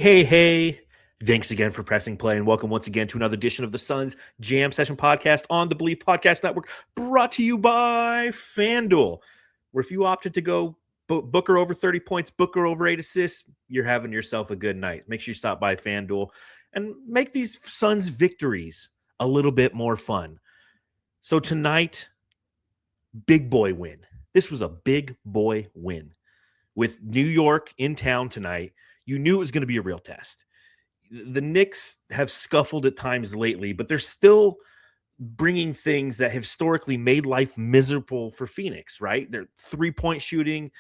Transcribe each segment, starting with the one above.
Hey. Thanks again for pressing play and welcome once again to another edition of the Suns Jam Session Podcast on the BLEAV Podcast Network, brought to you by FanDuel, where if you opted to go Booker over 30 points, Booker over 8 assists, you're having yourself a good night. Make sure you stop by FanDuel and make these Suns victories a little bit more fun. So tonight, big boy win. This was a big boy win. With New York in town tonight, you knew it was going to be a real test. The Knicks have scuffled at times lately, but they're still bringing things that have historically made life miserable for Phoenix, right? They're three-point shooting,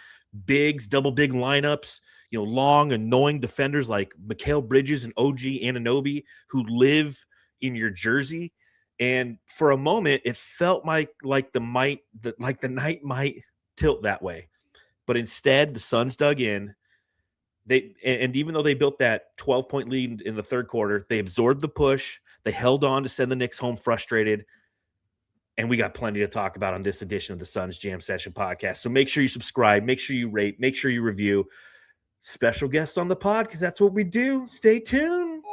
bigs, double big lineups, long, annoying defenders like Mikal Bridges and OG Anunoby who live in your jersey. And for a moment, it felt like the night might tilt that way. But instead, the Suns dug in. And even though they built that 12-point lead in the third quarter, they absorbed the push. They held on to send the Knicks home frustrated. And we got plenty to talk about on this edition of the Suns Jam Session Podcast. So make sure you subscribe, make sure you rate, make sure you review. Special guest on the pod, because that's what we do. Stay tuned.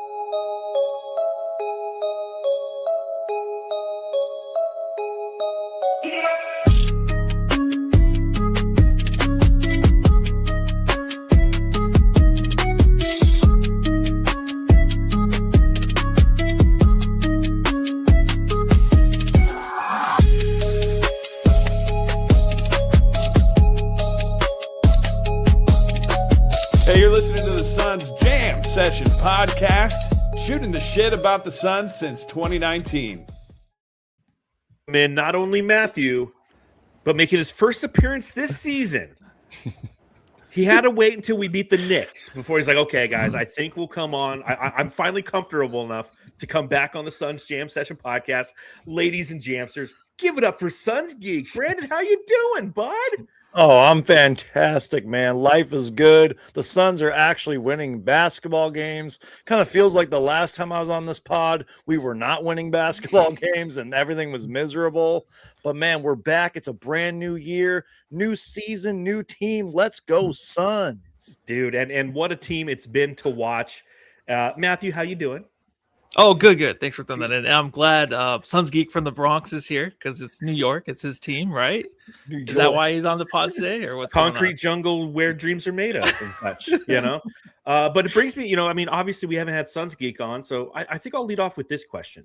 Session Podcast, shooting the shit about the Suns since 2019. Man, not only Matthew, but making his first appearance this season. He had to wait until we beat the Knicks before he's like, okay, guys, I think we'll come on. I'm finally comfortable enough to come back on the Suns Jam Session Podcast. Ladies and Jamsters, give it up for Suns Geek. Brandon, how you doing, bud? Oh, I'm fantastic, man. Life is good. The Suns are actually winning basketball games. Kind of feels like the last time I was on this pod, we were not winning basketball games and everything was miserable. But, man, we're back. It's a brand new year, new season, new team. Let's go, Suns. Dude, and what a team it's been to watch. Matthew, how you doing? Oh, good. Thanks for throwing that in. And I'm glad Suns Geek from the Bronx is here because it's New York. It's his team, right? Is that why he's on the pod today, or what's concrete jungle where dreams are made of and such, But it brings me, obviously we haven't had Suns Geek on, so I think I'll lead off with this question.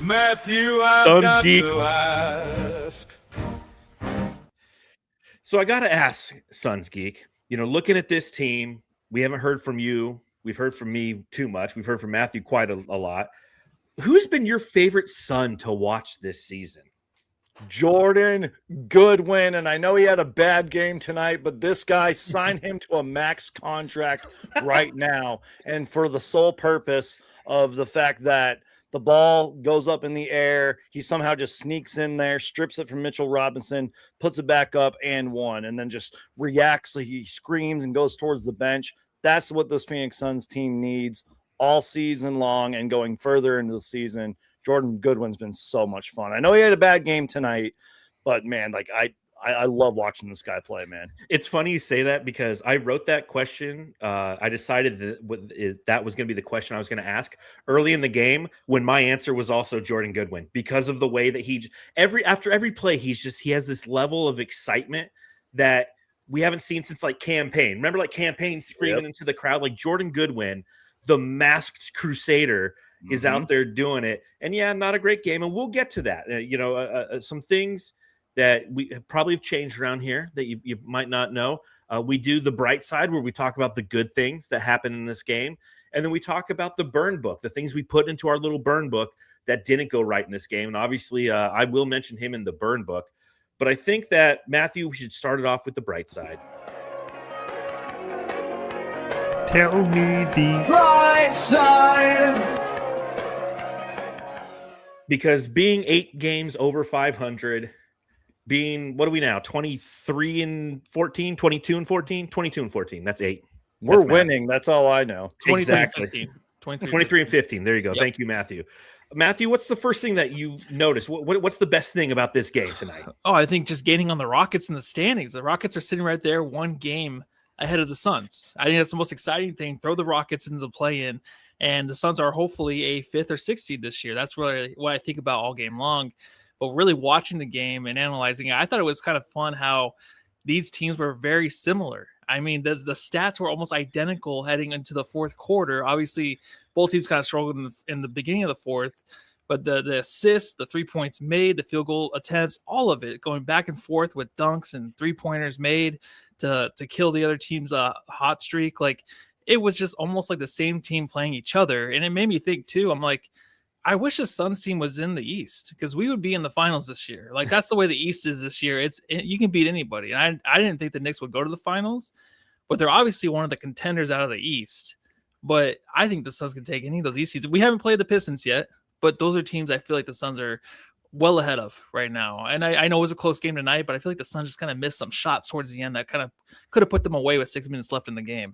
Matthew, Suns Geek. So I got to ask Suns Geek. Looking at this team, we haven't heard from you. We've heard from me too much. We've heard from Matthew quite a lot. Who's been your favorite Sun to watch this season? Jordan Goodwin, and I know he had a bad game tonight, but this guy signed him to a max contract right now, and for the sole purpose of the fact that the ball goes up in the air, he somehow just sneaks in there, strips it from Mitchell Robinson, puts it back up and one, and then just reacts. He screams and goes towards the bench. That's what this Phoenix Suns team needs all season long and going further into the season. Jordan Goodwin's been so much fun. I know he had a bad game tonight, but, man, I love watching this guy play, man. It's funny you say that because I wrote that question. I decided that was going to be the question I was going to ask early in the game when my answer was also Jordan Goodwin, because of the way that after every play, he has this level of excitement that we haven't seen since Campaign. Remember Campaign screaming into the crowd? Jordan Goodwin, the masked crusader, is out there doing it. And yeah, not a great game. And we'll get to that. Some things that we probably have changed around here that you might not know. We do the bright side where we talk about the good things that happen in this game. And then we talk about the burn book, the things we put into our little burn book that didn't go right in this game. And obviously I will mention him in the burn book. But I think that, Matthew, we should start it off with the bright side. Tell me the bright side. Because being 8 games over 500, being, what are we now, 23-14, 22-14, 22-14. That's 8. We're winning. That's all I know. Exactly. 23-15. There you go. Yep. Thank you, Matthew. Matthew, what's the first thing that you noticed? What's the best thing about this game tonight? Oh, I think just gaining on the Rockets in the standings. The Rockets are sitting right there, one game ahead of the Suns. I think that's the most exciting thing. Throw the Rockets into the play-in, and the Suns are hopefully a 5th or 6th seed this year. That's really what I think about all game long. But really watching the game and analyzing it, I thought it was kind of fun how these teams were very similar. I mean, the stats were almost identical heading into the fourth quarter. Obviously, both teams kind of struggled in the beginning of the fourth, but the assists, the 3 points made, the field goal attempts, all of it going back and forth with dunks and 3-pointers made to kill the other team's hot streak. Like, it was just almost like the same team playing each other. And it made me think too, I'm like, I wish the Suns team was in the East because we would be in the finals this year. Like, that's the way the East is this year. You can beat anybody. And I didn't think the Knicks would go to the finals, but they're obviously one of the contenders out of the East. But I think the Suns can take any of those East seeds. We haven't played the Pistons yet, but those are teams I feel like the Suns are well ahead of right now. And I know it was a close game tonight, but I feel like the Suns just kind of missed some shots towards the end that kind of could have put them away with 6 minutes left in the game.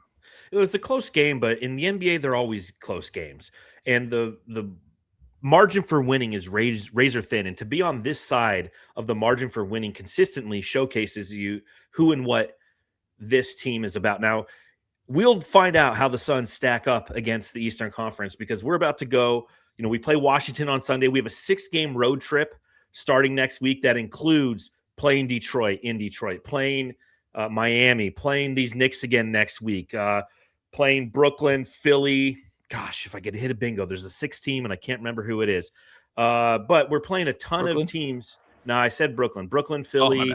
It was a close game, but in the NBA, they're always close games. And the margin for winning is razor thin. And to be on this side of the margin for winning consistently showcases you who and what this team is about. Now, we'll find out how the Suns stack up against the Eastern Conference because we're about to go, we play Washington on Sunday. We have a 6-game road trip starting next week that includes playing Detroit in Detroit, playing Miami, playing these Knicks again next week, playing Brooklyn, Philly. Gosh, if I could hit a bingo, there's a 6th team and I can't remember who it is. But we're playing a ton of teams. No, I said Brooklyn, Philly.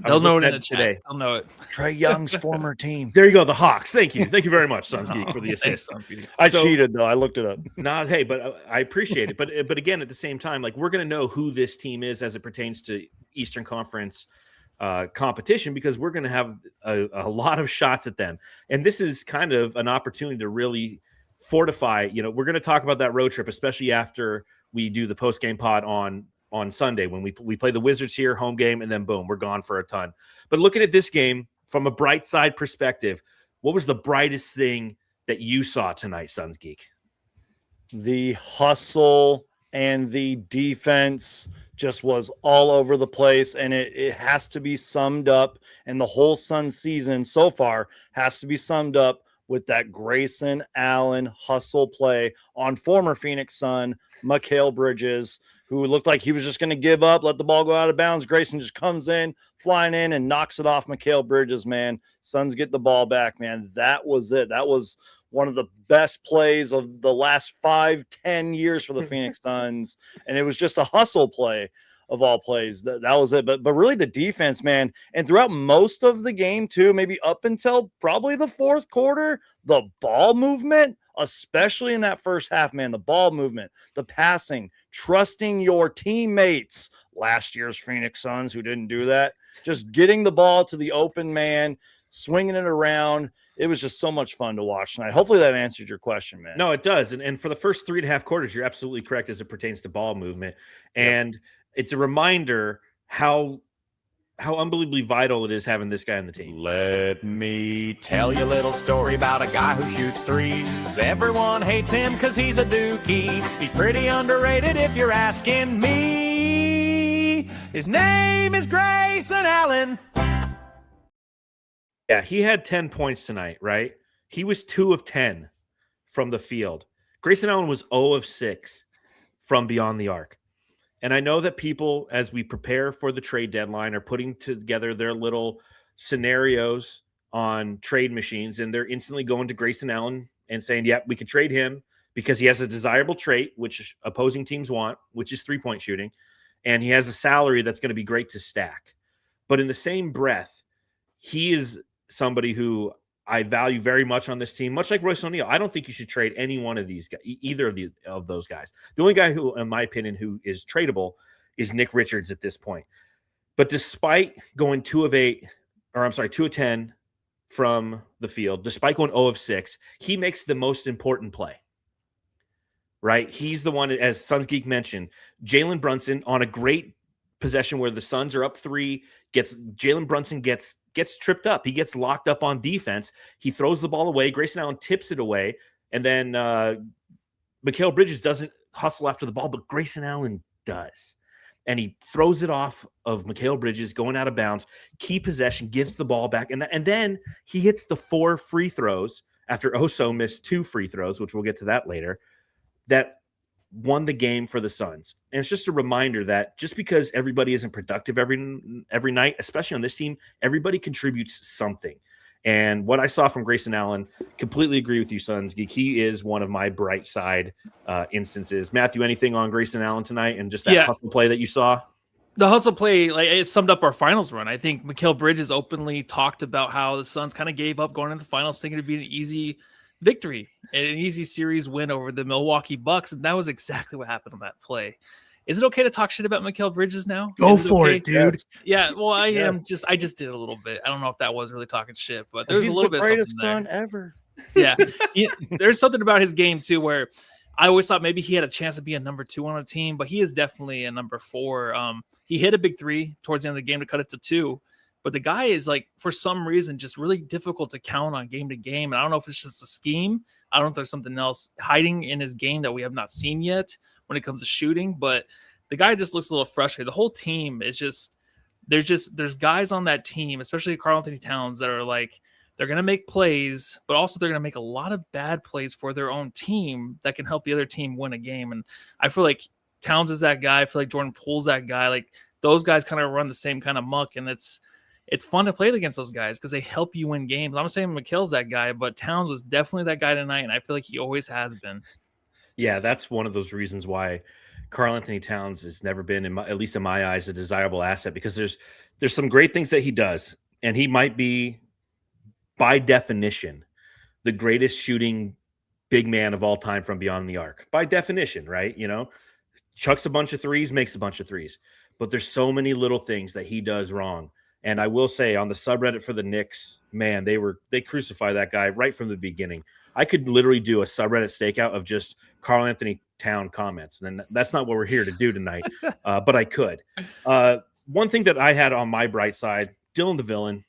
They'll know it in the chat. Today. They'll know it. Trae Young's former team. There you go, the Hawks. Thank you very much, Suns Geek, for the assist. I cheated though. I looked it up. Hey, but I appreciate it. But again, at the same time, like we're going to know who this team is as it pertains to Eastern Conference competition because we're going to have a lot of shots at them, and this is kind of an opportunity to really fortify. We're going to talk about that road trip, especially after we do the post game pod on Sunday when we play the Wizards here, home game, and then boom, we're gone for a ton. But looking at this game from a bright side perspective, what was the brightest thing that you saw tonight, Suns Geek? The hustle and the defense just was all over the place, and it has to be summed up, and the whole Suns season so far has to be summed up with that Grayson Allen hustle play on former Phoenix Sun, Mikal Bridges, who looked like he was just going to give up, let the ball go out of bounds. Grayson just comes in, flying in, and knocks it off Mikal Bridges, man. Suns get the ball back, man. That was it. That was one of the best plays of the last 5-10 years for the Phoenix Suns, and it was just a hustle play of all plays. That was it. But really the defense, man, and throughout most of the game too, maybe up until probably the fourth quarter, the ball movement, especially in that first half, man, the ball movement, the passing, trusting your teammates. Last year's Phoenix Suns who didn't do that, just getting the ball to the open man, swinging it around. It was just so much fun to watch tonight. Hopefully that answered your question, man. No, it does. And for the first 3.5 quarters, you're absolutely correct as it pertains to ball movement. And it's a reminder how unbelievably vital it is having this guy on the team. Let me tell you a little story about a guy who shoots threes. Everyone hates him because he's a dookie. He's pretty underrated if you're asking me. His name is Grayson Allen. Yeah, he had 10 points tonight, right? He was 2 of 10 from the field. Grayson Allen was 0 of 6 from beyond the arc. And I know that people, as we prepare for the trade deadline, are putting together their little scenarios on trade machines, and they're instantly going to Grayson Allen and saying, yep, we could trade him because he has a desirable trait, which opposing teams want, which is 3-point shooting, and he has a salary that's going to be great to stack. But in the same breath, he is somebody who I value very much on this team, much like Royce O'Neal. I don't think you should trade any one of these guys, either of those guys. The only guy who, in my opinion, who is tradable is Nick Richards at this point. But despite going 2 of 10 from the field, despite going 0 of 6, he makes the most important play. Right? He's the one, as Suns Geek mentioned, Jalen Brunson on a great possession where the Suns are up 3, Jalen Brunson gets tripped up. He gets locked up on defense. He throws the ball away. Grayson Allen tips it away. And then Mikal Bridges doesn't hustle after the ball, but Grayson Allen does. And he throws it off of Mikal Bridges going out of bounds, key possession, gives the ball back. And then he hits the 4 free throws after Oso missed 2 free throws, which we'll get to that later, that won the game for the Suns. And it's just a reminder that just because everybody isn't productive every night, especially on this team, everybody contributes something. And what I saw from Grayson Allen, completely agree with you, Suns Geek. He is one of my bright side instances. Matthew, anything on Grayson Allen tonight and just that hustle play that you saw? The hustle play, like, it summed up our finals run. I think Mikal Bridges openly talked about how the Suns kind of gave up going into the finals, thinking it'd be an easy victory and an easy series win over the Milwaukee Bucks. And that was exactly what happened on that play. Is it okay to talk shit about Mikal Bridges now? Go for it, dude. Yeah, well, I just did a little bit. I don't know if that was really talking shit, but there's a little bit of something there. He's the greatest son ever. Yeah, there's something about his game too where I always thought maybe he had a chance to be a number 2 on a team, but he is definitely a number 4. He hit a big 3 towards the end of the game to cut it to 2, but the guy is, like, for some reason, just really difficult to count on game to game. And I don't know if it's just a scheme. I don't know if there's something else hiding in his game that we have not seen yet when it comes to shooting, but the guy just looks a little frustrated. The whole team is there's guys on that team, especially Karl-Anthony Towns, that are like, they're going to make plays, but also they're going to make a lot of bad plays for their own team that can help the other team win a game. And I feel like Towns is that guy. I feel like Jordan Poole's that guy. Like, those guys kind of run the same kind of muck, and it's fun to play against those guys because they help you win games. I'm not saying Mikal's that guy, but Towns was definitely that guy tonight, and I feel like he always has been. Yeah, that's one of those reasons why Karl-Anthony Towns has never been, at least in my eyes, a desirable asset, because there's some great things that he does, and he might be, by definition, the greatest shooting big man of all time from beyond the arc. By definition, right? You know, chucks a bunch of threes, makes a bunch of threes. But there's so many little things that he does wrong. And I will say, on the subreddit for the Knicks, man, they crucify that guy right from the beginning. I could literally do a subreddit stakeout of just Karl-Anthony Town comments. And that's not what we're here to do tonight, but I could. One thing that I had on my bright side, Dillon the villain.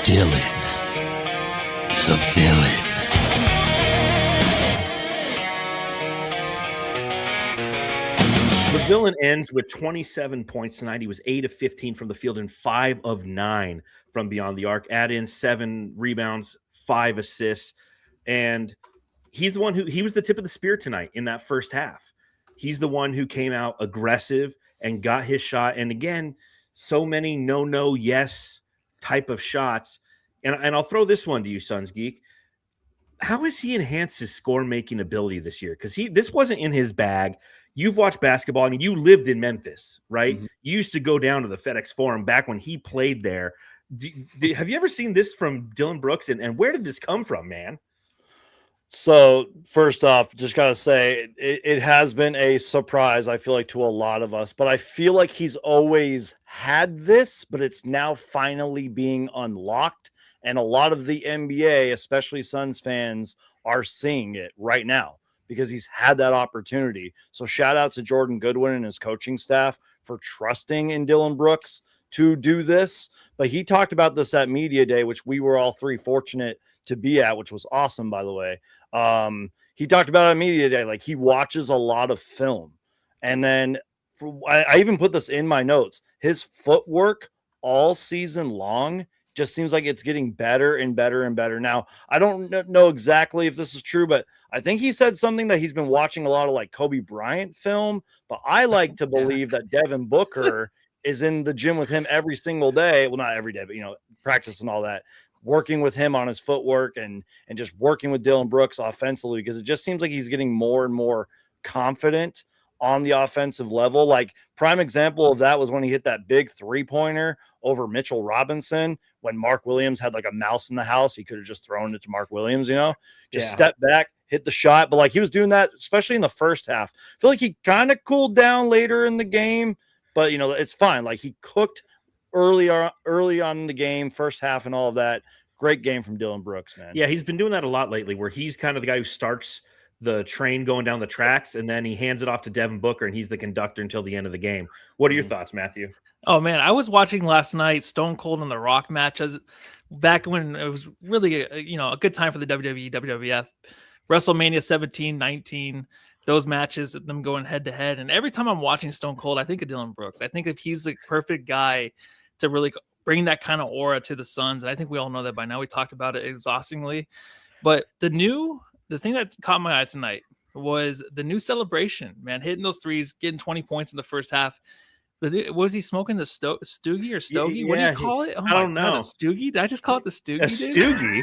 Dillon the villain. The villain ends with 27 points tonight. He was 8 of 15 from the field and 5 of 9 from beyond the arc. Add in 7 rebounds, 5 assists. And he's the one he was the tip of the spear tonight in that first half. He's the one who came out aggressive and got his shot. And again, so many no, yes type of shots. And I'll throw this one to you, Suns Geek. How has he enhanced his score-making ability this year? Because this wasn't in his bag. You've watched basketball. I mean, you lived in Memphis, right? Mm-hmm. You used to go down to the FedEx Forum back when he played there. Have you ever seen this from Dillon Brooks? And where did this come from, man? So first off, just got to say it has been a surprise, I feel like, to a lot of us, but I feel like he's always had this, but it's now finally being unlocked. And a lot of the NBA, especially Suns fans, are seeing it right now because he's had that opportunity. So shout out to Jordan Goodwin and his coaching staff for trusting in Dillon Brooks to do this. But he talked about this at Media Day, which we were all three fortunate to be at, which was awesome, by the way. He talked about it at Media Day, like he watches a lot of film. And then I even put this in my notes. His footwork all season long just seems like it's getting better and better and better. Now, I don't know exactly if this is true, but I think he said something that he's been watching a lot of like Kobe Bryant film, but I like to believe that Devin Booker is in the gym with him every single day. Well, not every day, but, you know, practice and all that, working with him on his footwork and just working with Dillon Brooks offensively, because it just seems like he's getting more and more confident on the offensive level. Like, prime example of that was when he hit that big 3-pointer over Mitchell Robinson when Mark Williams had like a mouse in the house. He could have just thrown it to Mark Williams, you know, just step back, hit the shot. But like, he was doing that, especially in the first half. I feel like he kind of cooled down later in the game, but you know, it's fine. Like, he cooked early on in the game, first half and all of that. Great game from Dillon Brooks, man. Yeah, he's been doing that a lot lately, where he's kind of the guy who starts the train going down the tracks, and then he hands it off to Devin Booker, and he's the conductor until the end of the game. What are your thoughts, Matthew? Oh, man, I was watching last night Stone Cold and The Rock matches. back when it was really a good time for the WWE, WWF. WrestleMania 17, 19, those matches, them going head to head. And every time I'm watching Stone Cold, I think of Dillon Brooks. I think if he's the perfect guy to really bring that kind of aura to the Suns. And I think we all know that by now. We talked about it exhaustingly. But the thing that caught my eye tonight was the new celebration, man, hitting those threes, getting 20 points in the first half. Was he smoking the Stoogie or Stogie? What do you call it? Oh I don't know. God, a Stoogie? Did I just call it the Stoogie? A Stoogie?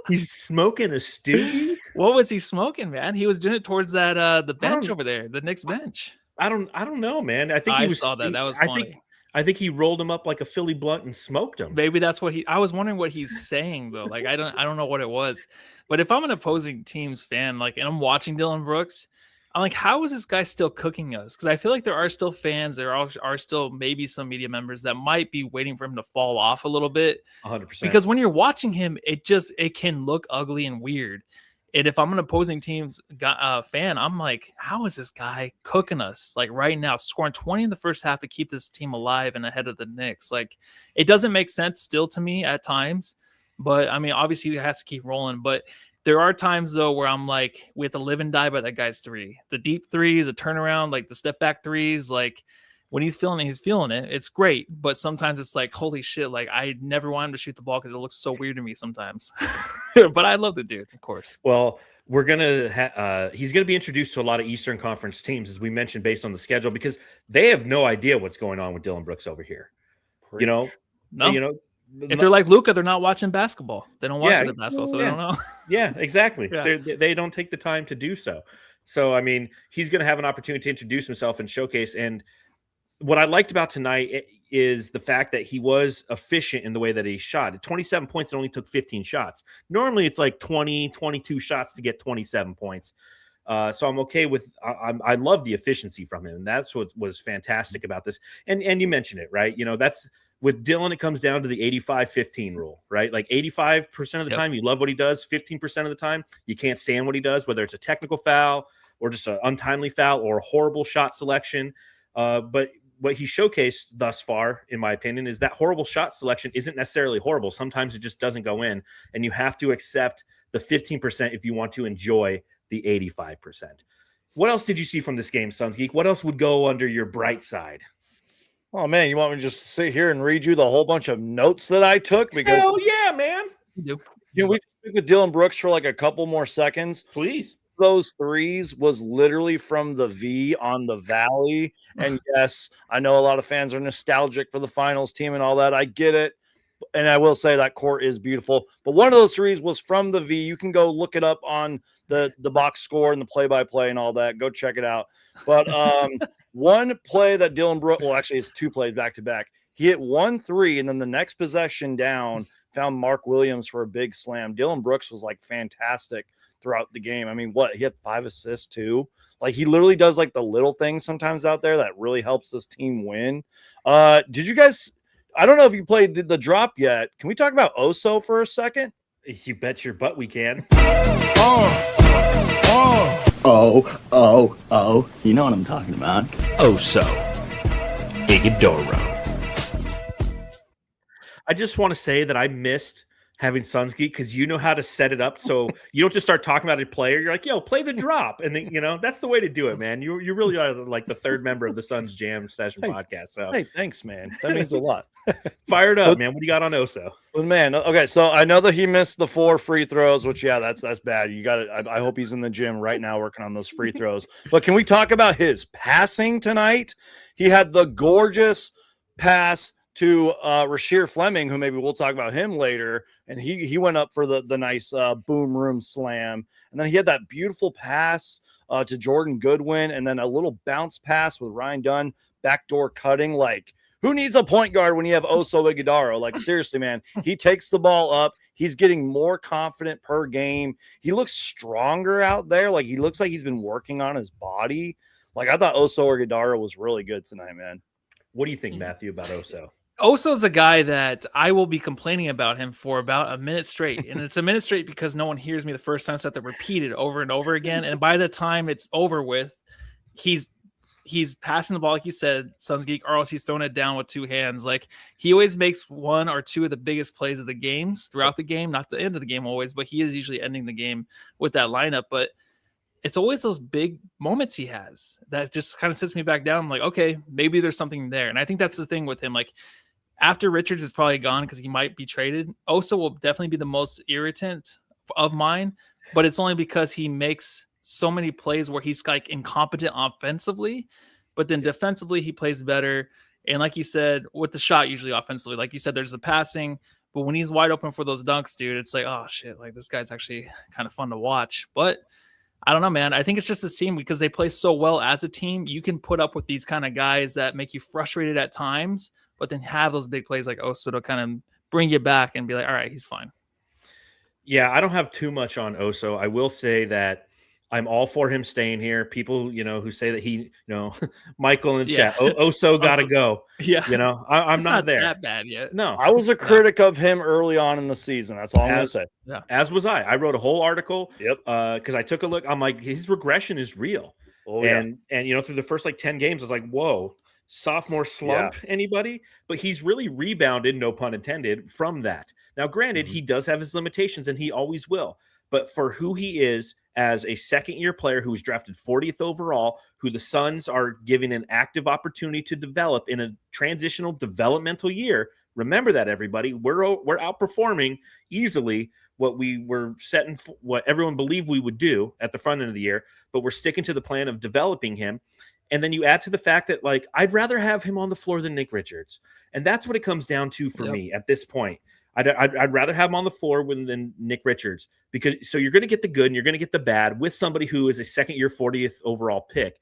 He's smoking a Stoogie? What was he smoking, man? He was doing it towards that the bench over there, the Knicks bench. I don't know, man. I think I saw that. That was funny. I think he rolled him up like a Philly blunt and smoked him. Maybe that's what I was wondering what he's saying though. Like I don't know what it was. But if I'm an opposing team's fan, like, and I'm watching Dillon Brooks, I'm like, how is this guy still cooking us? Because I feel like there are still fans, there are still maybe some media members that might be waiting for him to fall off a little bit. 100%. Because when you're watching him, it can look ugly and weird. And if I'm an opposing team's fan, I'm like, how is this guy cooking us? Like right now, scoring 20 in the first half to keep this team alive and ahead of the Knicks. Like it doesn't make sense still to me at times. But I mean, obviously he has to keep rolling. But there are times though where I'm like, we have to live and die by that guy's three. The deep threes, a turnaround, like the step back threes, like when he's feeling it. It's great. But sometimes it's like, holy shit, like I never want him to shoot the ball because it looks so weird to me sometimes. But I love the dude, of course. Well, we're gonna he's gonna be introduced to a lot of Eastern Conference teams, as we mentioned, based on the schedule, because they have no idea what's going on with Dillon Brooks over here. Preach. If they're like Luka, they're not watching basketball. They don't watch the basketball, so they don't know. Yeah, exactly. Yeah. They don't take the time to do so. So, I mean, he's going to have an opportunity to introduce himself and showcase. And what I liked about tonight is the fact that he was efficient in the way that he shot. At 27 points, it only took 15 shots. Normally, it's like 20, 22 shots to get 27 points. So I'm okay with I love the efficiency from him. And that's what was fantastic about this. And you mentioned it, right? That's with Dillon, it comes down to the 85-15 rule, right? Like 85% of the time, you love what he does. 15% of the time, you can't stand what he does, whether it's a technical foul or just an untimely foul or a horrible shot selection. But what he showcased thus far, in my opinion, is that horrible shot selection isn't necessarily horrible. Sometimes it just doesn't go in, and you have to accept the 15% if you want to enjoy the 85%. What else did you see from this game, Suns Geek? What else would go under your bright side? Oh, man, you want me to just sit here and read you the whole bunch of notes that I took? Because hell yeah, man. Can we stick with Dillon Brooks for like a couple more seconds? Please. Those threes was literally from the V on the Valley. And yes, I know a lot of fans are nostalgic for the finals team and all that. I get it. And I will say that court is beautiful. But one of those threes was from the V. You can go look it up on the box score and the play-by-play and all that. Go check it out. But one play that Dillon Brooks, well, actually, it's two plays back-to-back. He hit 1-3, and then the next possession down found Mark Williams for a big slam. Dillon Brooks was, like, fantastic throughout the game. I mean, he had 5 assists, too. Like, he literally does, like, the little things sometimes out there that really helps this team win. Did you guys – I don't know if you played the drop yet. Can we talk about Oso for a second? You bet your butt we can. Oh, you know what I'm talking about. Oso. Igudoro. I just want to say that I missed having Suns Geek because you know how to set it up. So you don't just start talking about a player. You're like, yo, play the drop. And then, that's the way to do it, man. You really are like the third member of the Suns Jam Session podcast. So hey, thanks, man. That means a lot. Fired up, man. What do you got on Oso? Well, man, okay, so I know that he missed the 4 free throws, which, yeah, that's bad. You got it. I hope he's in the gym right now working on those free throws. But can we talk about his passing tonight? He had the gorgeous pass to Rasheer Fleming, who maybe we'll talk about him later, and he went up for the nice boom room slam. And then he had that beautiful pass to Jordan Goodwin, and then a little bounce pass with Ryan Dunn, backdoor cutting. Like, who needs a point guard when you have Oso Igudaro? Like, seriously, man, he takes the ball up. He's getting more confident per game. He looks stronger out there. Like, he looks like he's been working on his body. Like, I thought Oso Igudaro was really good tonight, man. What do you think, Matthew, about Oso? Oso's a guy that I will be complaining about him for about a minute straight. And it's a minute straight because no one hears me the first time, so I have to repeat it over and over again. And by the time it's over with, he's he's passing the ball, like you said, Suns geek, or else he's throwing it down with two hands. Like he always makes one or two of the biggest plays of the games throughout the game, not the end of the game always, but he is usually ending the game with that lineup. But it's always those big moments he has that just kind of sits me back down. I'm like, okay, maybe there's something there. And I think that's the thing with him. Like after Richards is probably gone because he might be traded, Oso will definitely be the most irritant of mine, but it's only because he makes so many plays where he's like incompetent offensively, but then defensively he plays better. And like you said, with the shot, usually offensively, like you said, there's the passing, but when he's wide open for those dunks, dude, it's like, oh shit, like this guy's actually kind of fun to watch. But I don't know, man. I think it's just this team because they play so well as a team. You can put up with these kind of guys that make you frustrated at times, but then have those big plays like Oso to kind of bring you back and be like, all right, he's fine. Yeah, I don't have too much on Oso. I will say that I'm all for him staying here. People, who say that Michael in the chat, Oso got to go. Yeah. I'm not there. That bad yet. No. I was a critic of him early on in the season. That's all I'm going to say. Yeah. As was I. I wrote a whole article. Yep. Because I took a look. I'm like, his regression is real. Oh, yeah. And through the first 10 games, I was like, whoa, sophomore slump, anybody? But he's really rebounded, no pun intended, from that. Now, granted, he does have his limitations, and he always will. But for who he is as a second-year player who was drafted 40th overall, who the Suns are giving an active opportunity to develop in a transitional developmental year, remember that, everybody. We're outperforming easily what we were setting, what everyone believed we would do at the front end of the year, but we're sticking to the plan of developing him. And then you add to the fact that, I'd rather have him on the floor than Nick Richards. And that's what it comes down to for me at this point. I'd rather have him on the floor than Nick Richards, because so you're going to get the good and you're going to get the bad with somebody who is a second-year 40th overall pick.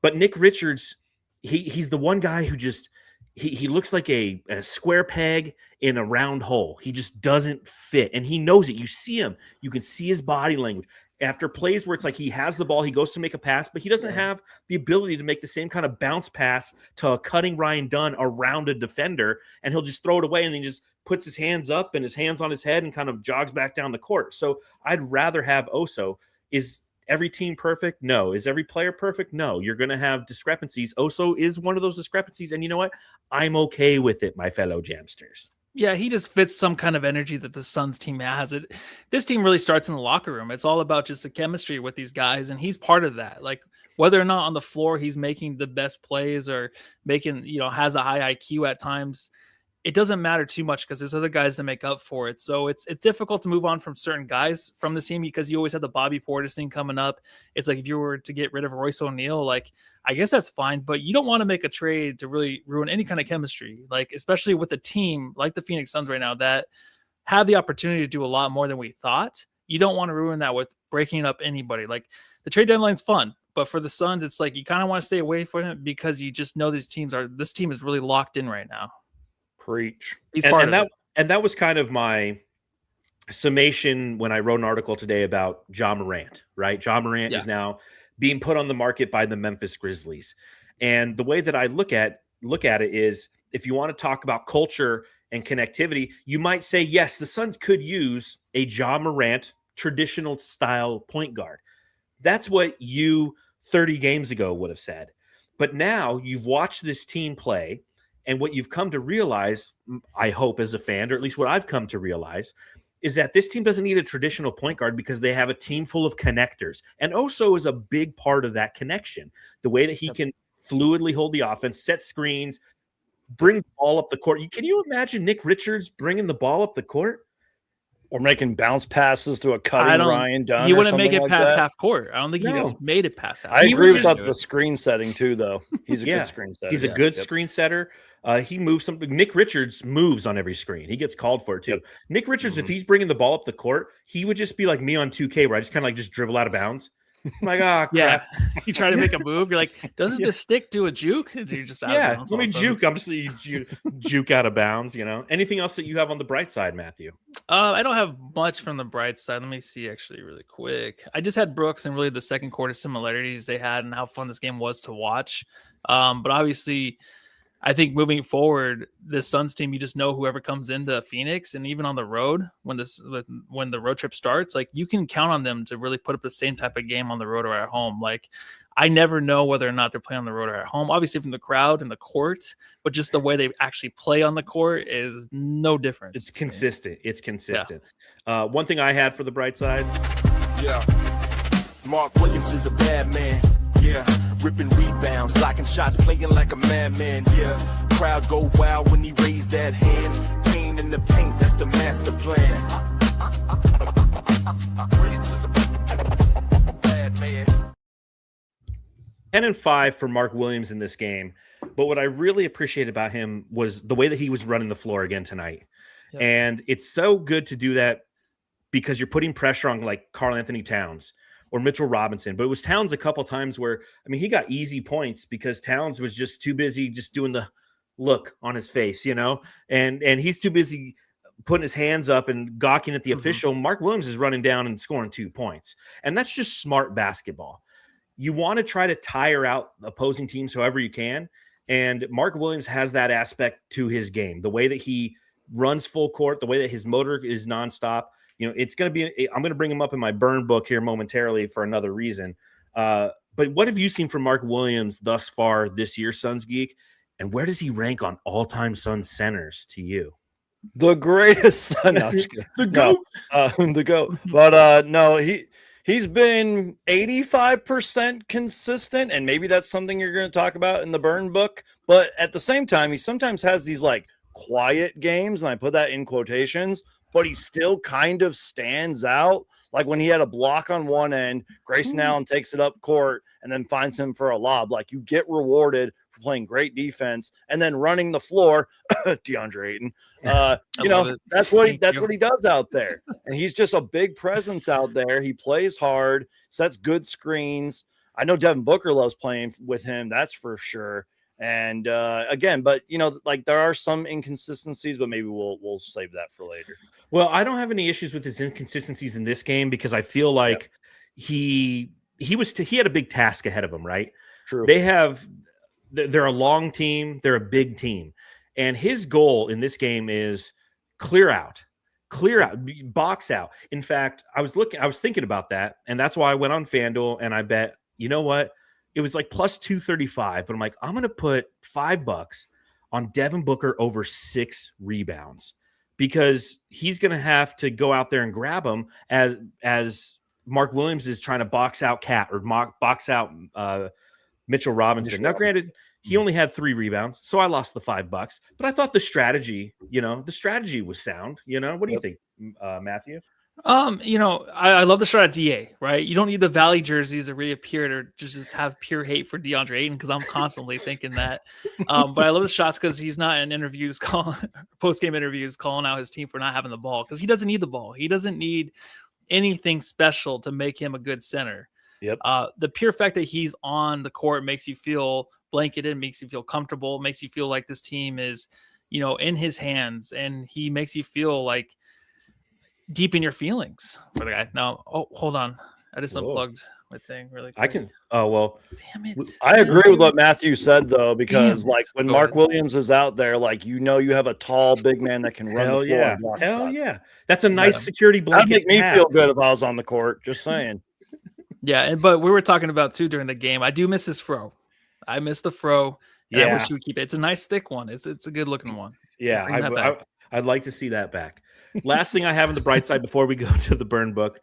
But Nick Richards, he's the one guy who just he looks like a square peg in a round hole. He just doesn't fit, and he knows it. You see him. You can see his body language. After plays where it's like he has the ball, he goes to make a pass, but he doesn't have the ability to make the same kind of bounce pass to a cutting Ryan Dunn around a defender, and he'll just throw it away and then just puts his hands up and his hands on his head and kind of jogs back down the court. So I'd rather have Oso. Is every team perfect? No. Is every player perfect? No. You're going to have discrepancies. Oso is one of those discrepancies, and you know what? I'm okay with it, my fellow Jamsters. Yeah, he just fits some kind of energy that the Suns team has. This team really starts in the locker room. It's all about just the chemistry with these guys, and he's part of that. Like whether or not on the floor he's making the best plays or making, has a high IQ at times, it doesn't matter too much because there's other guys that make up for it. So it's difficult to move on from certain guys from the team because you always have the Bobby Portis thing coming up. It's like if you were to get rid of Royce O'Neal, I guess that's fine, but you don't want to make a trade to really ruin any kind of chemistry, especially with a team like the Phoenix Suns right now that have the opportunity to do a lot more than we thought. You don't want to ruin that with breaking up anybody. The trade deadline's fun, but for the Suns, it's like you kind of want to stay away from it because you just know this team is really locked in right now. Preach. And that was kind of my summation when I wrote an article today about Ja Morant, right? Ja Morant is now being put on the market by the Memphis Grizzlies. And the way that I look at it is, if you want to talk about culture and connectivity, you might say, yes, the Suns could use a Ja Morant traditional style point guard. That's what you 30 games ago would have said. But now you've watched this team play, and what you've come to realize, I hope as a fan, or at least what I've come to realize, is that this team doesn't need a traditional point guard because they have a team full of connectors. And Oso is a big part of that connection. The way that he can fluidly hold the offense, set screens, bring the ball up the court. Can you imagine Nick Richards bringing the ball up the court? Or making bounce passes to a cutting Ryan Dunn. He wouldn't make it like past that. half court. I don't think he just made it past half. I agree with the screen setting too, though. He's a good screen setter. He's a good screen setter. He moves something. Nick Richards moves on every screen. He gets called for it too. Yep. Nick Richards, if he's bringing the ball up the court, he would just be like me on 2K, where I just kind of just dribble out of bounds. I'm like, crap. Yeah. You try to make a move. You're like, doesn't this stick do a juke? You're just out of bounds. Let me juke. I'm just juke out of bounds. Anything else that you have on the bright side, Matthew? I don't have much from the bright side. Let me see actually really quick. I just had Brooks and really the second quarter similarities they had and how fun this game was to watch. But obviously, I think moving forward, this Suns team, you just know whoever comes into Phoenix, and even on the road when the road trip starts, you can count on them to really put up the same type of game on the road or at home. I never know whether or not they're playing on the road or at home. Obviously, from the crowd and the court, but just the way they actually play on the court is no difference. It's consistent. It's consistent. One thing I had for the bright side. Yeah. Mark Williams is a bad man. Yeah. Ripping rebounds, blocking shots, playing like a madman. Yeah. Crowd go wild when he raised that hand. Pain in the paint, that's the master plan. Williams is a bad man. 10-5 for Mark Williams in this game. But what I really appreciate about him was the way that he was running the floor again tonight. Yep. And it's so good to do that because you're putting pressure on like Karl Anthony Towns or Mitchell Robinson. But it was Towns a couple times where, I mean, he got easy points because Towns was just too busy just doing the look on his face, you know, and he's too busy putting his hands up and gawking at the official. Mark Williams is running down and scoring 2 points. And that's just smart basketball. You want to try to tire out opposing teams however you can. And Mark Williams has that aspect to his game, the way that he runs full court, the way that his motor is nonstop. You know, it's going to be, I'm going to bring him up in my burn book here momentarily for another reason. But what have you seen from Mark Williams thus far this year, Suns Geek? And where does he rank on all-time Suns centers to you? The greatest son. No, The GOAT. The GOAT. But no, he's been 85% consistent, and maybe that's something you're going to talk about in the burn book. But at the same time, he sometimes has these like quiet games, and I put that in quotations, but he still kind of stands out. Like when he had a block on one end, Grayson Allen takes it up court and then finds him for a lob. Like you get rewarded for playing great defense and then running the floor. DeAndre Ayton, you know, that's what he does out there. And he's just a big presence out there. He plays hard, sets good screens. I know Devin Booker loves playing with him. That's for sure. And again, but you know, like there are some inconsistencies, but maybe we'll save that for later. Well, I don't have any issues with his inconsistencies in this game because I feel like he had a big task ahead of him, right? True. They're a long team, they're a big team. And his goal in this game is clear out, box out. In fact, I was thinking about that, and that's why I went on FanDuel and I bet, you know what? It was like plus 235, but I'm like, I'm going to put $5 on Devin Booker over 6 rebounds because he's going to have to go out there and grab them as Mark Williams is trying to box out Cat or box out Mitchell Robinson. Now, granted, he only had 3 rebounds, so I lost the $5, but I thought the strategy was sound. You know, what do you think, Matthew? You know, I love the shot at DA, right? You don't need the Valley jerseys to reappear to just have pure hate for DeAndre Ayton because I'm constantly thinking that. But I love the shots because he's not in interviews, post-game interviews, calling out his team for not having the ball because he doesn't need the ball. He doesn't need anything special to make him a good center. Yep. The pure fact that he's on the court makes you feel blanketed, makes you feel comfortable, makes you feel like this team is, you know, in his hands, and he makes you feel like deep in your feelings for the guy. Now, hold on. I just unplugged my thing really quick. I can. Oh, well. Damn it. I agree with what Matthew said, though, because like when Go Mark ahead. Williams is out there, like, you know, you have a tall, big man that can run Hell the floor. yeah. And block Hell shots. yeah. That's a nice security That'd blanket. make me to have. feel good if I was on the court. Just saying. Yeah, but we were talking about too during the game. I do miss his fro. I miss the fro. And I Yeah. wish you would keep it. It's a nice thick one. It's a good looking one. Yeah, Bring that back. I'd like to see that back. Last thing I have on the bright side before we go to the burn book.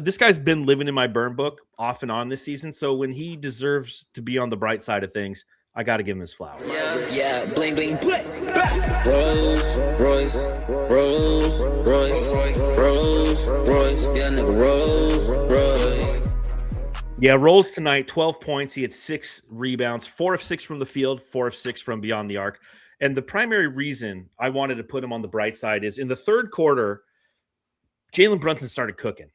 This guy's been living in my burn book off and on this season. So when he deserves to be on the bright side of things, I got to give him his flowers. Yeah, bling bling bling. Rolls Royce, Rolls Royce, Rolls Royce. Yeah, nigga, Rolls Royce. Yeah, Rolls tonight, 12 points. He had 6 rebounds, 4 of 6 from the field, 4 of 6 from beyond the arc. And the primary reason I wanted to put him on the bright side is in the third quarter, Jalen Brunson started cooking.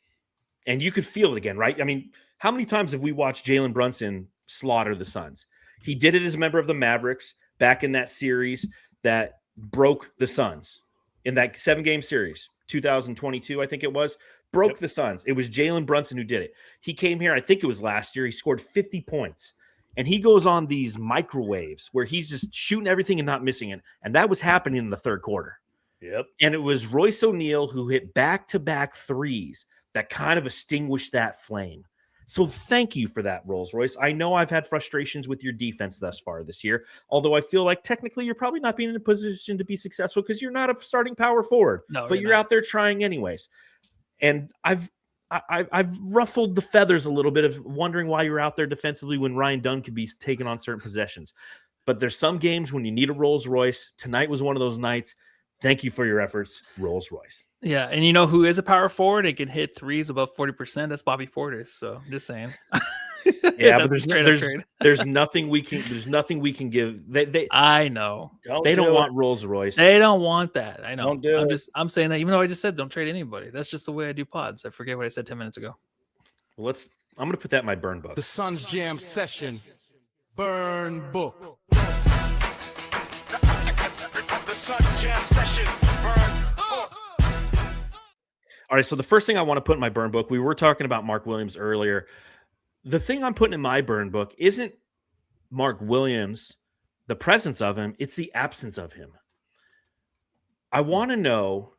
And you could feel it again, right? I mean, how many times have we watched Jalen Brunson slaughter the Suns? He did it as a member of the Mavericks back in that series that broke the Suns. In that 7-game series, 2022, I think it was, broke the Suns. It was Jalen Brunson who did it. He came here, I think it was last year. He scored 50 points. And he goes on these microwaves where he's just shooting everything and not missing it. And that was happening in the third quarter. Yep. And it was Royce O'Neal who hit back-to-back threes that kind of extinguished that flame. So thank you for that, Rolls-Royce. I know I've had frustrations with your defense thus far this year, although I feel like technically you're probably not being in a position to be successful because you're not a starting power forward, but you're out there trying anyways. And I've ruffled the feathers a little bit of wondering why you're out there defensively when Ryan Dunn could be taking on certain possessions. But there's some games when you need a Rolls-Royce. Tonight was one of those nights. Thank you for your efforts, Rolls-Royce. Yeah, and you know who is a power forward and can hit threes above 40%? That's Bobby Portis. So just saying. Yeah, but there's nothing we can give. I know they don't want Rolls-Royce. They don't want that. I know. Don't do I'm saying that even though I just said don't trade anybody. That's just the way I do pods. I forget what I said 10 minutes ago. Well, I'm gonna put that in my burn book. The Suns Jam Session Burn Book. All right, so the first thing I want to put in my burn book, we were talking about Mark Williams earlier. The thing I'm putting in my burn book isn't Mark Williams, the presence of him, it's the absence of him. I want to know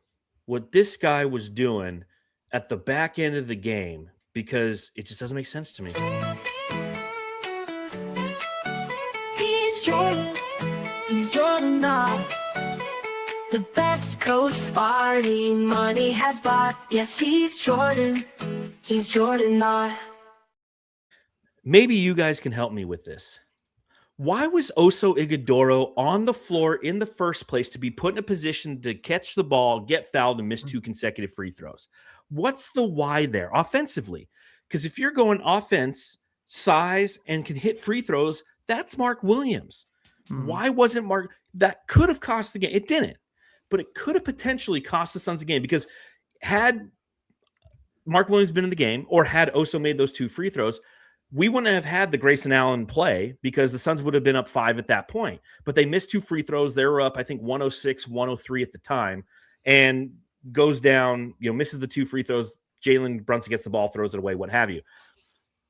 what this guy was doing at the back end of the game because it just doesn't make sense to me. He's Jordan now. The best coach Sparty money has bought. Yes, he's Jordan not. Maybe you guys can help me with this. Why was Oso Ighodaro on the floor in the first place to be put in a position to catch the ball, get fouled, and miss 2 consecutive free throws? What's the why there offensively? Because if you're going offense, size, and can hit free throws, that's Mark Williams. Why wasn't Mark? That could have cost the game. It didn't. But it could have potentially cost the Suns a game because had Mark Williams been in the game or had Oso made those 2 free throws, we wouldn't have had the Grayson Allen play because the Suns would have been up 5 at that point. But they missed 2 free throws. They were up, I think, 106, 103 at the time and goes down, misses the 2 free throws. Jalen Brunson gets the ball, throws it away, what have you.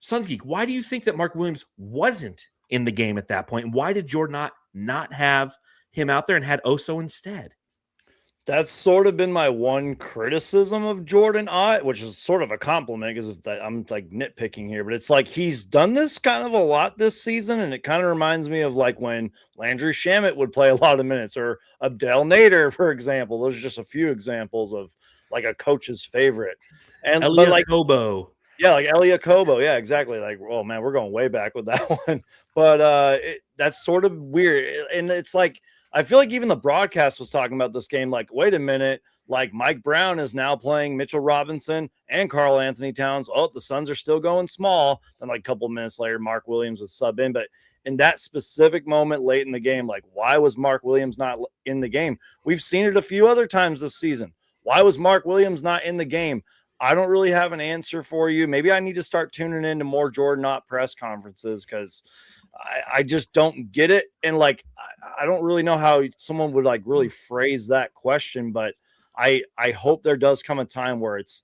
Suns Geek, why do you think that Mark Williams wasn't in the game at that point? And why did Jordan not have him out there and had Oso instead? That's sort of been my one criticism of Jordan Ott, which is sort of a compliment because I'm like nitpicking here, but it's like he's done this kind of a lot this season, and it kind of reminds me of like when Landry Shamet would play a lot of minutes, or Abdel Nader, for example. Those are just a few examples of like a coach's favorite. And Kobo. Yeah, like Elia Kobo. Yeah, exactly. Like, oh man, we're going way back with that one. But that's sort of weird. And it's like, I feel like even the broadcast was talking about this game. Like, wait a minute, like Mike Brown is now playing Mitchell Robinson and Karl Anthony Towns. Oh, the Suns are still going small. Then like a couple minutes later, Mark Williams was sub in. But in that specific moment late in the game, like why was Mark Williams not in the game? We've seen it a few other times this season. Why was Mark Williams not in the game? I don't really have an answer for you. Maybe I need to start tuning into more Jordan Ott press conferences because I just don't get it. And like, I don't really know how someone would like really phrase that question, but I hope there does come a time where it's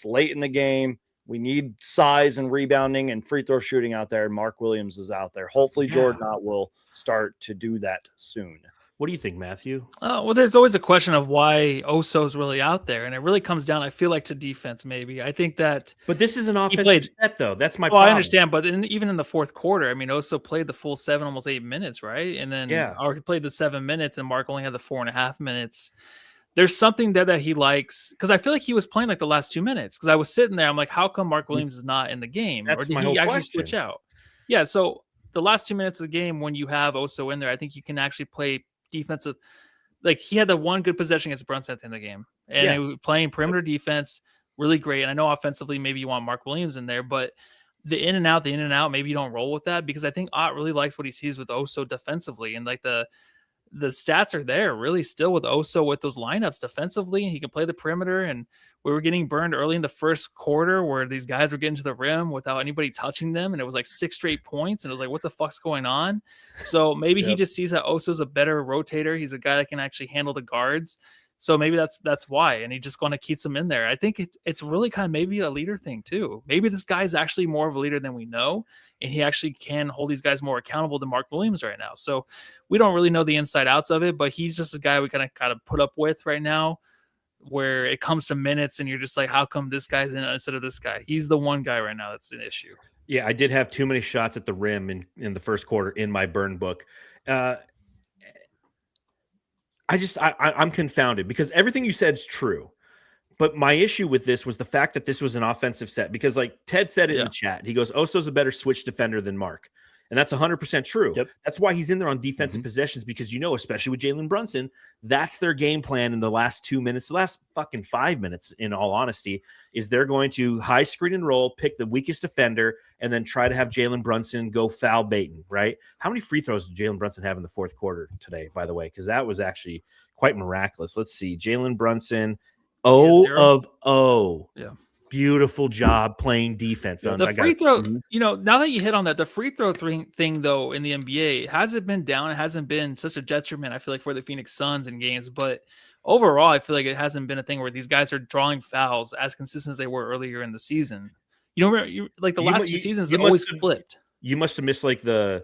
late in the game. We need size and rebounding and free throw shooting out there. And Mark Williams is out there. Hopefully Jordan Ott will start to do that soon. What do you think, Matthew? Well, there's always a question of why Oso's really out there, and it really comes down, I feel like, to defense. Maybe I think that, but this is an offensive set, though. That's my. Well, problem. I understand, but even in the fourth quarter, I mean, Oso played the full 7, almost 8 minutes, right? And then or he played the 7 minutes, and Mark only had the 4.5 minutes. There's something there that he likes because I feel like he was playing like the last 2 minutes. Because I was sitting there, I'm like, how come Mark Williams is not in the game? That's or did my he whole actually question. switch out? Yeah, so the last 2 minutes of the game, when you have Oso in there, I think you can actually play defensive. Like he had the one good possession against Brunson at the end of the game, and he was playing perimeter defense really great. And I know offensively, maybe you want Mark Williams in there, but the in and out, maybe you don't roll with that because I think Ott really likes what he sees with Oso defensively, and like the stats are there really still with Oso with those lineups defensively, and he can play the perimeter. And we were getting burned early in the first quarter where these guys were getting to the rim without anybody touching them, and it was like 6 straight points, and it was like, what the fuck's going on? So maybe he just sees that Oso's a better rotator. He's a guy that can actually handle the guards. So maybe that's why, and he just going to keep them in there. I think it's really kind of maybe a leader thing too. Maybe this guy's actually more of a leader than we know, and he actually can hold these guys more accountable than Mark Williams right now. So we don't really know the inside outs of it, but he's just a guy we kind of put up with right now. where it comes to minutes and you're just like, how come this guy's in instead of this guy? He's the one guy right now that's an issue. Yeah, I did have too many shots at the rim in the first quarter in my burn book. I'm confounded because everything you said is true. But my issue with this was the fact that this was an offensive set because, like Ted said it in the chat, he goes, Oso's a better switch defender than Mark. And that's 100% true. Yep. That's why he's in there on defensive possessions because, especially with Jalen Brunson, that's their game plan in the last 2 minutes, the last fucking 5 minutes, in all honesty, is they're going to high screen and roll, pick the weakest defender, and then try to have Jalen Brunson go foul baiting, right? How many free throws did Jalen Brunson have in the fourth quarter today, by the way? Because that was actually quite miraculous. Let's see. Jalen Brunson, 0 of 0. Yeah. Beautiful job playing defense. The free throw, now that you hit on that, the free throw thing, though, in the NBA, hasn't been down. It hasn't been such a detriment, I feel like, for the Phoenix Suns in games. But overall, I feel like it hasn't been a thing where these guys are drawing fouls as consistent as they were earlier in the season. Like the last 2 seasons, it always flipped. You must have missed like the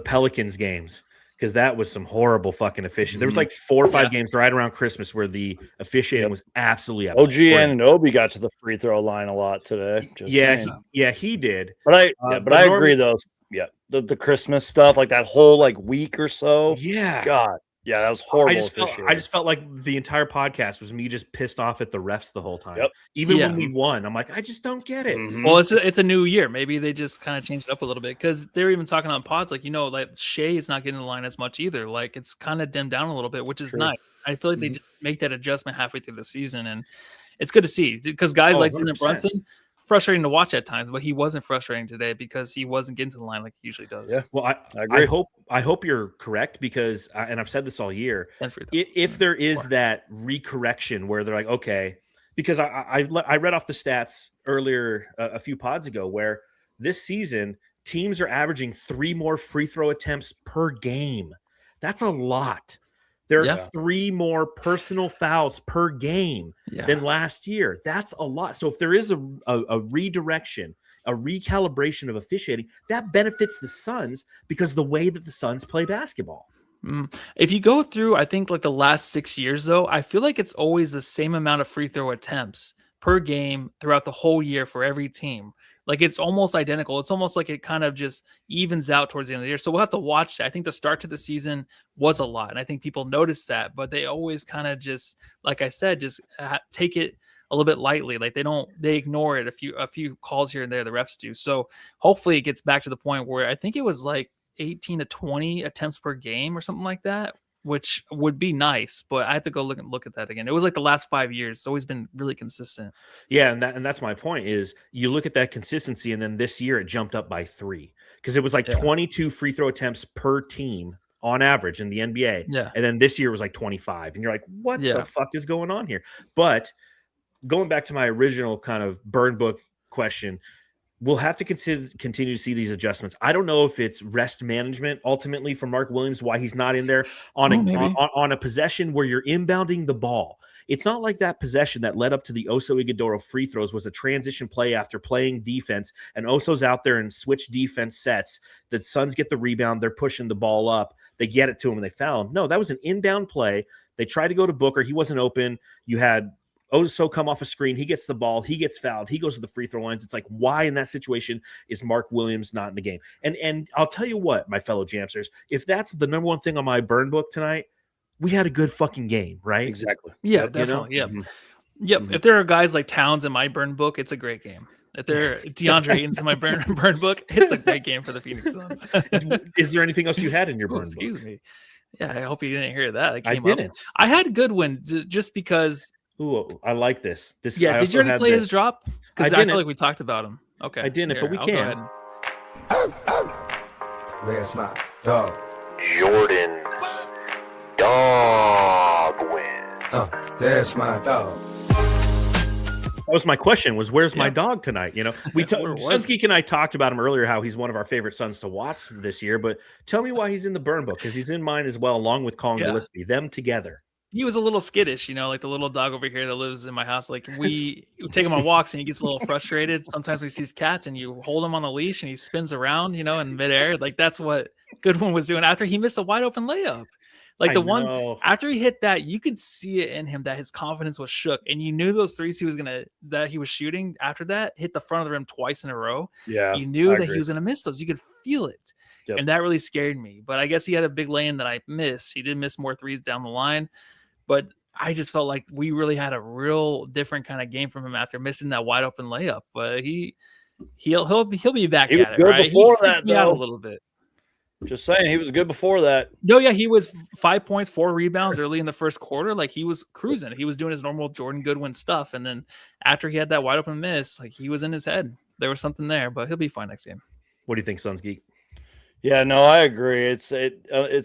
Pelicans games. Because that was some horrible fucking officiating. There was like 4 or 5 games right around Christmas where the officiating was absolutely OG Anunoby got to the free throw line a lot today. He did. But I agree though. Yeah, the Christmas stuff, like that whole like week or so. Yeah, God, yeah, that was horrible. I just felt like the entire podcast was me just pissed off at the refs the whole time. Yep. Even when we won, I'm like, I just don't get it. Well, it's a new year. Maybe they just kind of changed it up a little bit because they were even talking on pods like like Shea is not getting the line as much either. Like it's kind of dimmed down a little bit, which is nice. I feel like they just make that adjustment halfway through the season, and it's good to see because guys like Dillon Brunson, frustrating to watch at times, but he wasn't frustrating today because he wasn't getting to the line like he usually does. Yeah. Well, I agree. I hope you're correct because, and I've said this all year, if there is that recorrection where they're like, okay, because I read off the stats earlier a few pods ago where this season teams are averaging 3 more free throw attempts per game. That's a lot. There are 3 more personal fouls per game than last year. That's a lot. So if there is a redirection, a recalibration of officiating, that benefits the Suns because the way that the Suns play basketball. If you go through, I think like the last 6 years, though, I feel like it's always the same amount of free throw attempts per game throughout the whole year for every team. Like it's almost identical. It's almost like it kind of just evens out towards the end of the year. So we'll have to watch that. I think the start to the season was a lot. And I think people noticed that, but they always kind of just, like I said, just take it a little bit lightly. Like they ignore it. A few calls here and there, the refs do. So hopefully it gets back to the point where I think it was like 18 to 20 attempts per game or something like that, which would be nice, but I have to go look at that again. It was like the last 5 years. It's always been really consistent. Yeah, and that's my point is you look at that consistency, and then this year it jumped up by 3 because it was like 22 free throw attempts per team on average in the NBA. Yeah. And then this year was like 25. And you're like, what the fuck is going on here? But going back to my original kind of burn book question, we'll have to continue to see these adjustments. I don't know if it's rest management ultimately for Mark Williams, why he's not in there on a possession where you're inbounding the ball. It's not like that possession that led up to the Oso Ighodaro free throws was a transition play after playing defense, and Oso's out there and switch defense sets. The Suns get the rebound. They're pushing the ball up. They get it to him, and they foul him. No, that was an inbound play. They tried to go to Booker. He wasn't open. You had Oso come off a screen. He gets the ball. He gets fouled. He goes to the free throw lines. It's like, why in that situation is Mark Williams not in the game? And I'll tell you what, my fellow Jamsters, if that's the number one thing on my burn book tonight, we had a good fucking game, right? Exactly. Yeah, definitely. Yep. Yep. If there are guys like Towns in my burn book, it's a great game. If they're DeAndre Ayton's in my burn book, it's a great game for the Phoenix Suns. Is there anything else you had in your burn book? Excuse me. Yeah, I hope you didn't hear that. I didn't. I had Goodwin just because. Ooh, I like this. Did you already play his drop? Because I feel like we talked about him. Okay. I didn't, but we can. Where's my dog? Jordan. Dog wins. There's my dog. That was my question, was where's my dog tonight? Sunsgeek and I talked about him earlier, how he's one of our favorite Suns to watch this year, but tell me why he's in the burn book, because he's in mine as well, along with Colin Gillespie, them together. He was a little skittish, like the little dog over here that lives in my house. Like we take him on walks and he gets a little frustrated. Sometimes we see cats and you hold him on the leash and he spins around, in midair. Like that's what Goodwin was doing after he missed a wide open layup. Like I the one know. after he hit that, you could see it in him that his confidence was shook, and you knew those threes that he was shooting after that hit the front of the rim twice in a row. Yeah, You knew I that agree. he was gonna miss those. You could feel it. Yep. And that really scared me. But I guess he had a big lane that I missed. He did miss more threes down the line, but I just felt like we really had a real different kind of game from him after missing that wide open layup. But he'll be back He was at it, good right? before He freaked that, me out a though. little bit. Just saying, he was good before that. No, yeah, he was 5 points, 4 rebounds early in the first quarter. Like he was cruising. He was doing his normal Jordan Goodwin stuff. And then after he had that wide open miss, like he was in his head. There was something there, but he'll be fine next game. What do you think, Suns Geek? Yeah, no, I agree. It's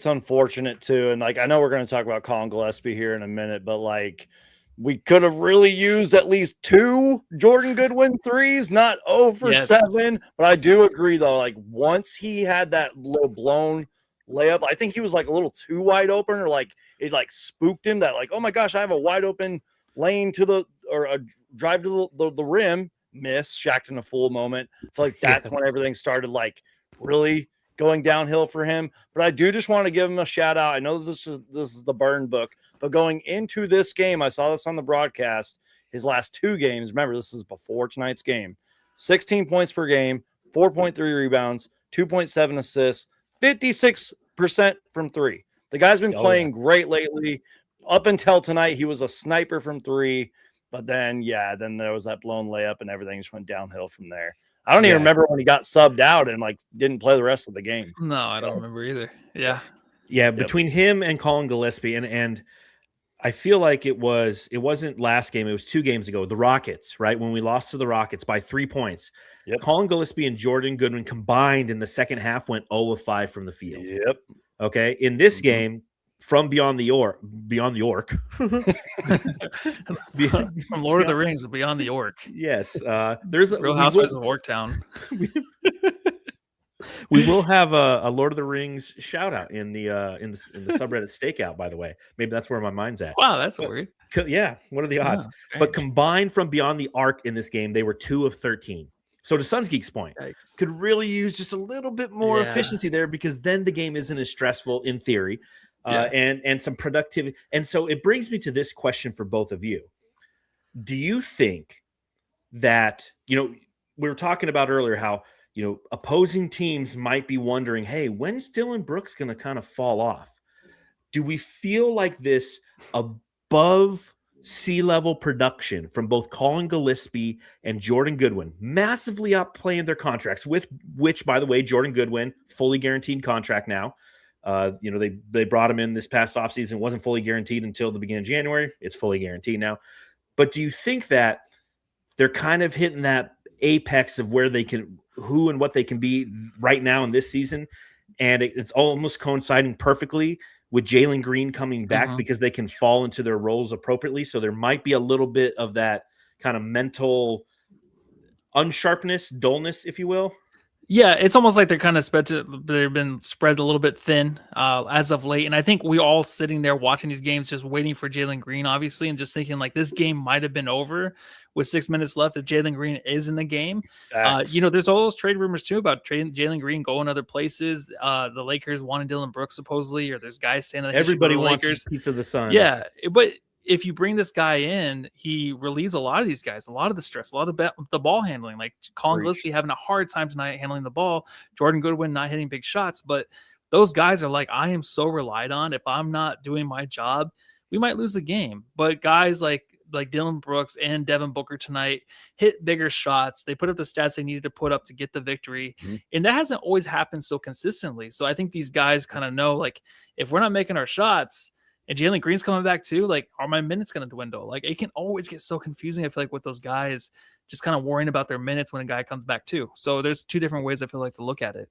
unfortunate too, and like I know we're going to talk about Colin Gillespie here in a minute, but like we could have really used at least 2 Jordan Goodwin threes, not 0 for 7. But I do agree though, like once he had that little blown layup, I think he was like a little too wide open, or like it like spooked him that like, oh my gosh, I have a wide open lane to a drive to the rim, miss, Shaq in a full moment. I feel like that's when everything started like really going downhill for him. But I do just want to give him a shout out. I know this is the burn book, but going into this game, I saw this on the broadcast, his last 2 games, remember this is before tonight's game, 16 points per game, 4.3 rebounds, 2.7 assists, 56% from 3. The guy's been playing great lately. Up until tonight, he was a sniper from 3, but then there was that blown layup and everything just went downhill from there. I don't even remember when he got subbed out and like didn't play the rest of the game. No, I don't remember either. Yeah. Yeah, between him and Colin Gillespie, and I feel like it wasn't last game, it was 2 games ago, the Rockets, right? When we lost to the Rockets by 3 points. Yep. Colin Gillespie and Jordan Goodwin combined in the second half went 0 of 5 from the field. Yep. Okay. In this game, from beyond the York, from Lord of the Rings, Beyond the York. Yes, there's Real Housewives of Yorktown. We will have a Lord of the Rings shout out in the subreddit stakeout. By the way, maybe that's where my mind's at. Wow, that's weird. Yeah, what are the odds? But combined from beyond the arc in this game, they were 2 of 13. So to Suns Geek's point, could really use just a little bit more efficiency there, because then the game isn't as stressful in theory. And some productivity. And so it brings me to this question for both of you. Do you think that, we were talking about earlier how, opposing teams might be wondering, hey, when's Dillon Brooks going to kind of fall off? Do we feel like this above sea level production from both Colin Gillespie and Jordan Goodwin, massively outplaying their contracts, with which, by the way, Jordan Goodwin, fully guaranteed contract now. They brought him in this past offseason. It wasn't fully guaranteed until the beginning of January. It's fully guaranteed now. But do you think that they're kind of hitting that apex of where they can, who and what they can be right now in this season? And it's almost coinciding perfectly with Jalen Green coming back because they can fall into their roles appropriately. So there might be a little bit of that kind of mental unsharpness, dullness, if you will. Yeah, it's almost like they've been spread a little bit thin as of late. And I think we all sitting there watching these games, just waiting for Jalen Green, obviously, and just thinking like this game might have been over with 6 minutes left if Jalen Green is in the game. There's all those trade rumors too about trading Jalen Green going other places. The Lakers wanting Dillon Brooks supposedly, or there's guys saying that everybody wants Lakers. A piece of the Suns. Yeah, but if you bring this guy in, he relieves a lot of these guys, a lot of the stress, a lot of the ball handling. Like Colin Gillespie having a hard time tonight handling the ball, Jordan Goodwin not hitting big shots. But those guys are like, I am so relied on. If I'm not doing my job, we might lose the game. But guys like Dillon Brooks and Devin Booker tonight hit bigger shots. They put up the stats they needed to put up to get the victory. And that hasn't always happened so consistently. So I think these guys kind of know, like, if we're not making our shots, and Jalen Green's coming back too, like, are my minutes going to dwindle? Like, it can always get so confusing, I feel like, with those guys just kind of worrying about their minutes when a guy comes back too. So there's 2 different ways I feel like to look at it.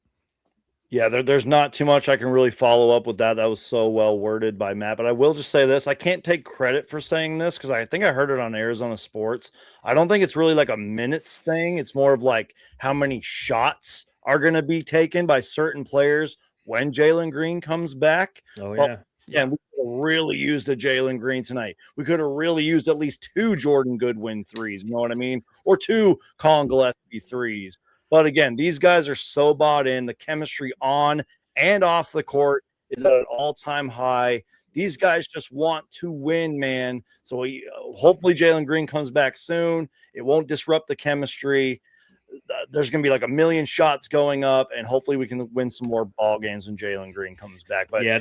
Yeah, there's not too much I can really follow up with that. That was so well worded by Matt. But I will just say this. I can't take credit for saying this because I think I heard it on Arizona Sports. I don't think it's really like a minutes thing. It's more of like how many shots are going to be taken by certain players when Jalen Green comes back. Oh, yeah. Yeah, and we could have really used a Jalen Green tonight. We could have really used at least 2 Jordan Goodwin threes, you know what I mean? Or 2 Colin Gillespie threes. But again, these guys are so bought in. The chemistry on and off the court is at an all-time high. These guys just want to win, man. So hopefully Jalen Green comes back soon. It won't disrupt the chemistry. There's going to be like a million shots going up, and hopefully we can win some more ball games when Jalen Green comes back. But yeah,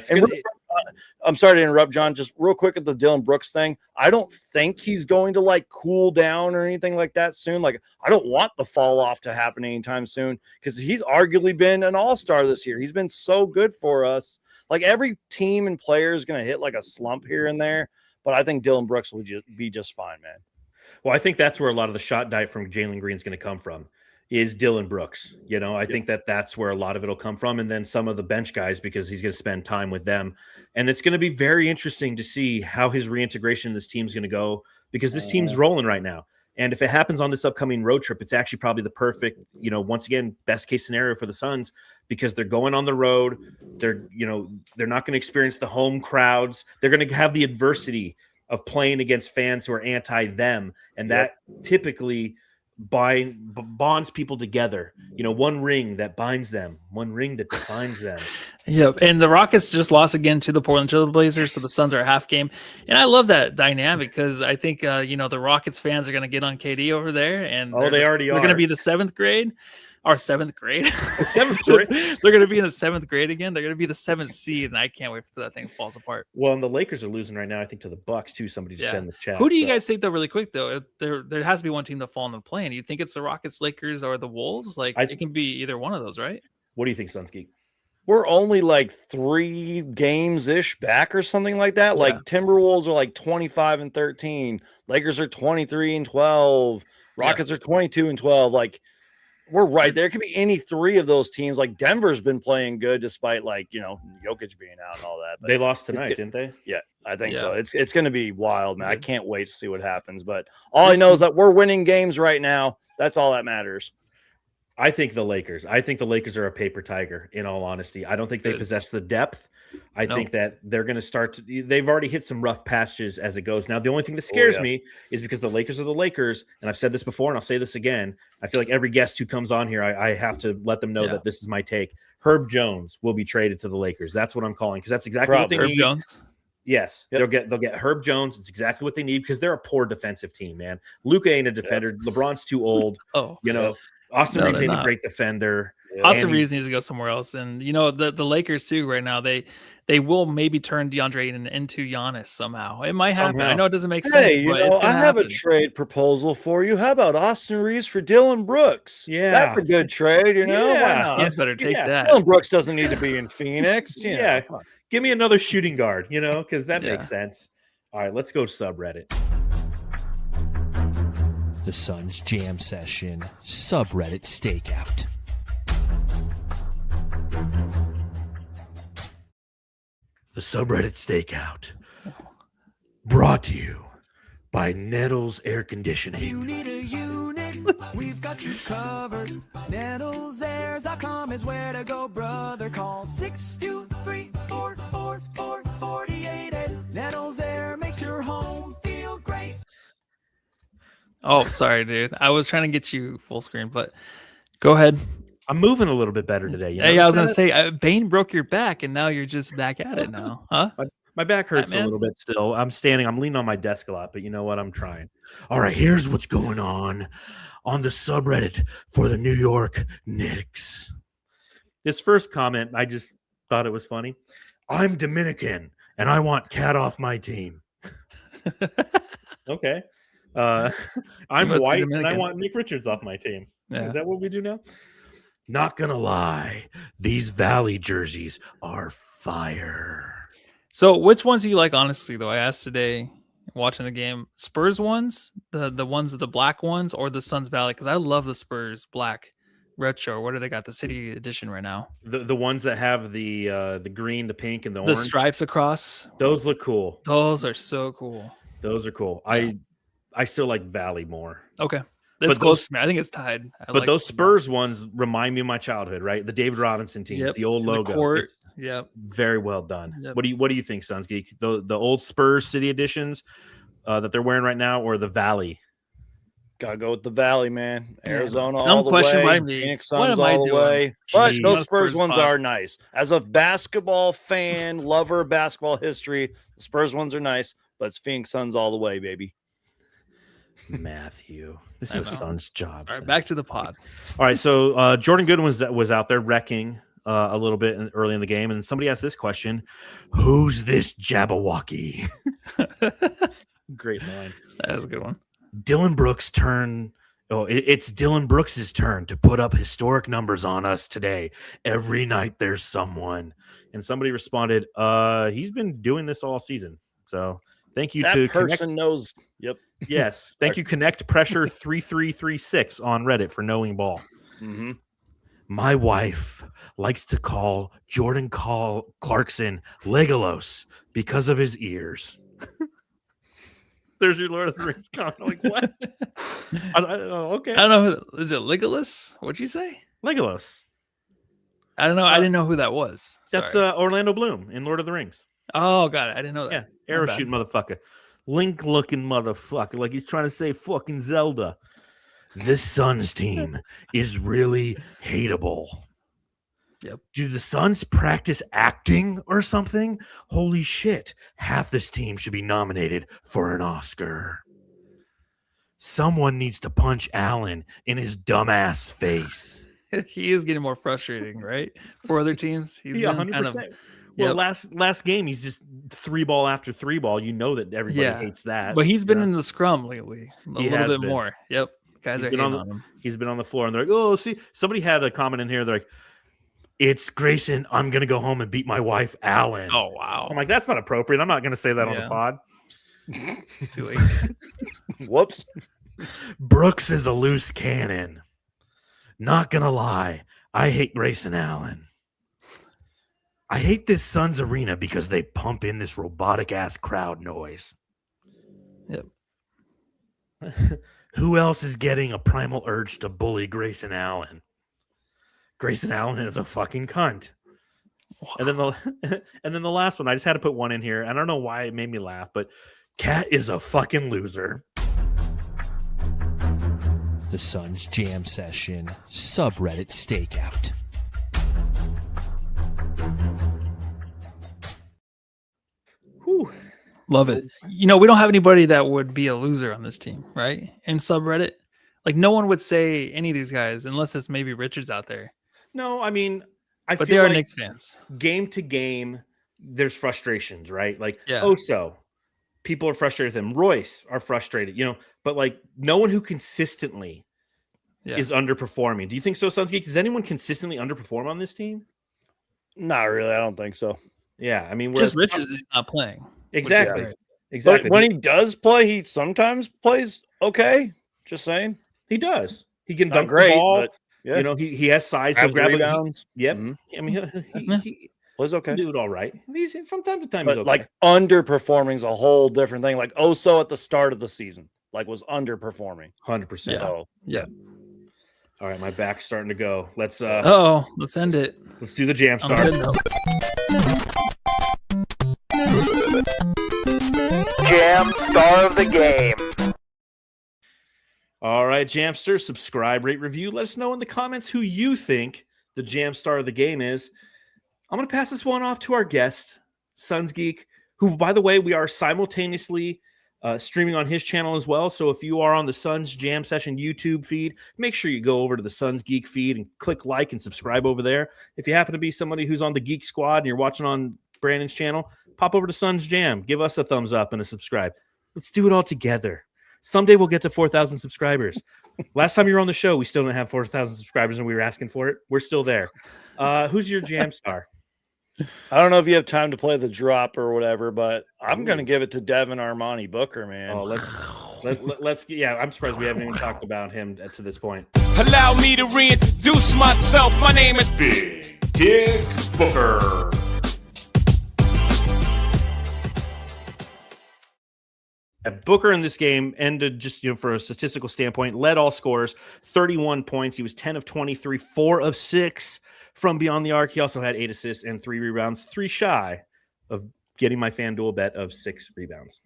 I'm sorry to interrupt, John. Just real quick at the Dillon Brooks thing. I don't think he's going to like cool down or anything like that soon. Like, I don't want the fall off to happen anytime soon because he's arguably been an all-star this year. He's been so good for us. Like, every team and player is going to hit like a slump here and there, but I think Dillon Brooks will be just fine, man. Well, I think that's where a lot of the shot diet from Jalen Green is going to come from, is Dillon Brooks. You know, I think that's where a lot of it will come from. And then some of the bench guys, because he's going to spend time with them. And it's going to be very interesting to see how his reintegration in this team is going to go, because this team's rolling right now. And if it happens on this upcoming road trip, it's actually probably the perfect, you know, once again, best case scenario for the Suns, because they're going on the road. They're not going to experience the home crowds. They're going to have the adversity of playing against fans who are anti them. And that typically bonds people together. You know, one ring that binds them, one ring that defines them. Yeah, and the Rockets just lost again to the Portland Trail Blazers, so the Suns are a half game. And I love that dynamic because I think the Rockets fans are going to get on KD over there, and they're going to be the seventh grade. Seventh grade. Seventh grade. They're going to be in the seventh grade again. They're going to be the seventh seed, and I can't wait till that thing falls apart. Well, and the Lakers are losing right now, I think, to the Bucks too. Somebody just said in the chat. Who do you guys think, though, really quick, though? There has to be one team to fall in the play. Do you think it's the Rockets, Lakers, or the Wolves? Like, it can be either one of those, right? What do you think, Sunsgeek? We're only like 3 games-ish back or something like that. Like, Timberwolves are like 25-13. Lakers are 23-12. Rockets are 22-12. Like, we're right there. It could be any 3 of those teams. Like, Denver's been playing good despite, like, Jokic being out and all that. But they lost tonight, didn't they? Yeah, I think so. It's going to be wild, man. I can't wait to see what happens. But all I know is that we're winning games right now. That's all that matters. I think the Lakers. I think the Lakers are a paper tiger, in all honesty. I don't think they possess the depth. I think that they're going to start to – they've already hit some rough patches as it goes. Now, the only thing that scares me is because the Lakers are the Lakers, and I've said this before, and I'll say this again. I feel like every guest who comes on here, I have to let them know that this is my take. Herb Jones will be traded to the Lakers. That's what I'm calling, because that's exactly what they need. Herb Jones? Yes, they'll get Herb Jones. It's exactly what they need, because they're a poor defensive team, man. Luka ain't a defender. LeBron's too old. Austin Reeves ain't a great defender. Austin Reeves needs to go somewhere else. And the Lakers too right now, they will maybe turn DeAndre into Giannis somehow. It might happen. I know it doesn't make sense, but it's gonna have a trade proposal for you. How about Austin Reeves for Dillon Brooks? Yeah, that's a good trade. Why not? You guys better take that. Dillon Brooks doesn't need to be in Phoenix. Give me another shooting guard. Because that makes sense. All right, let's go to subreddit. The Suns Jam Session subreddit stakeout. The subreddit stakeout, brought to you by Nettles Air Conditioning. You need a unit, we've got you covered. NettlesAir.com is where to go, brother. Call 623-444-48. Nettles Air makes your home feel great. Oh, sorry, dude. I was trying to get you full screen, but go ahead. I'm moving a little bit better today. Hey, I was going to say, Bane broke your back, and now you're just back at it now. Huh? My back hurts a little bit still. I'm leaning on my desk a lot, but you know what? I'm trying. All right, here's what's going on the subreddit for the New York Knicks. This first comment, I just thought it was funny. I'm Dominican, and I want Cat off my team. Okay. I'm white, and I want Nick Richards off my team. Yeah. Is that what we do now? Not gonna lie, these Valley jerseys are fire. So which ones do you like, honestly, though? I asked today watching the game. Spurs ones, the ones, the black ones, or the Suns Valley? Because I love the Spurs black retro. What do they got? The City Edition right now. The ones that have the green, the pink, and the orange. The stripes across. Those look cool. Those are so cool. Those are cool. Yeah. I still like Valley more. Okay. It's close to me. I think it's tied. But those Spurs ones remind me of my childhood, right? The David Robinson teams, the old logo. The court. Yep. Very well done. Yep. What do you think, Suns Geek? The old Spurs City editions that they're wearing right now, or the Valley? Gotta go with the Valley, man. Arizona Dumb all the question way. by me. Phoenix What Suns am I all the doing? way. But Jeez. those Spurs Spurs ones pod. are nice. As a basketball fan, lover of basketball history, the Spurs ones are nice, but it's Phoenix Suns all the way, baby. Matthew, this I is a know. son's job. All right, son. back to the pod. All right, so Jordan Goodwin was out there wrecking a little bit early in the game, and somebody asked this question: "Who's this Jabberwocky?" Great line. That was a good one. Dillon Brooks' turn. Oh, it's Dillon Brooks' turn to put up historic numbers on us today. Every night there's someone, and somebody responded, "He's been doing this all season." So thank you That to person knows. Yep. Yes, thank you. Connect Pressure 3336 on Reddit for knowing ball. Mm-hmm. My wife likes to call Jordan Clarkson Legolas because of his ears. There's your Lord of the Rings comment. Like, what? Okay. I don't know. Is it Legolas? What'd you say? Legolas. I don't know. I didn't know who that was. That's Sorry. Orlando Bloom in Lord of the Rings. Oh, got it. I didn't know that. Yeah, My arrow bad. shooting motherfucker. Link looking motherfucker. Like he's trying to say fucking Zelda. This Suns team is really hateable. Yep. Do the Suns practice acting or something? Holy shit. Half this team should be nominated for an Oscar. Someone needs to punch Allen in his dumbass face. He is getting more frustrating, right? For other teams, he's Yeah, been 100%. kind of. Well, Yep. last game, he's just three ball after three ball. You know that everybody hates that. But he's been you know? in the scrum lately a He little has bit been. more. Yep. Guys He's are been hating on on him. He's been on the floor, and they're like, "Oh, see." Somebody had a comment in here. They're like, "It's Grayson. I'm gonna go home and beat my wife, Allen." Oh wow. I'm like, that's not appropriate. I'm not gonna say that on the Yeah. pod. Too late. Whoops. Brooks is a loose cannon. Not gonna lie, I hate Grayson Allen. I hate this Suns arena because they pump in this robotic ass crowd noise. Yep. Who else is getting a primal urge to bully Grayson Allen? Grayson Allen is a fucking cunt. And then the last one, I just had to put one in here. I don't know why it made me laugh, but Cat is a fucking loser. The Suns Jam Session Subreddit Stakeout. Whew. Love it. You know, we don't have anybody that would be a loser on this team, right? In subreddit, like no one would say any of these guys unless it's maybe Richards out there. No, I mean, I But feel they are like Knicks fans. game to game, there's frustrations, right? Like, Yeah. Oso, people are frustrated with him. Royce are frustrated, but like no one who consistently Yeah. is underperforming. Do you think so, Suns Geek? Does anyone consistently underperform on this team? Not really. I don't think so. Yeah, I mean, Just whereas- Richards is not playing. exactly, great. exactly. But when he does play, he sometimes plays okay. Just saying. He does. He can Not dunk great, the ball. but yeah. He has size. He'll Grabs grab rebounds. Yep. Mhm. I mean, he Plays okay. can do it all right. He's from time to time. He's But okay. like underperforming is a whole different thing. Like Oso at the start of the season, like was underperforming. 100%. So Yeah. All right, my back's starting to go. Let's Let's end it. let's do the jam On a start. good note. Jam star of the game. All right, Jamster, subscribe, rate, review. Let us know in the comments who you think the jam star of the game is. I'm going to pass this one off to our guest, Suns Geek, who, by the way, we are simultaneously streaming on his channel as well. So if you are on the Suns Jam Session YouTube feed, make sure you go over to the Suns Geek feed and click like and subscribe over there. If you happen to be somebody who's on the Geek Squad and you're watching on Brandon's channel, pop over to Suns Jam. Give us a thumbs up and a subscribe. Let's do it all together. Someday we'll get to 4,000 subscribers. Last time you were on the show, we still didn't have 4,000 subscribers and we were asking for it. We're still there. Who's your jam star? I don't know if you have time to play the drop or whatever, but I'm going to give it to Devin Armani Booker, man. Oh, let's yeah. I'm surprised we haven't even talked about him to this point. Allow me to reintroduce myself. My name is Big Dick Booker. Booker in this game ended just, for a statistical standpoint, led all scorers, 31 points. He was 10 of 23, 4 of 6 from beyond the arc. He also had 8 assists and 3 rebounds, 3 shy of getting my FanDuel bet of 6 rebounds.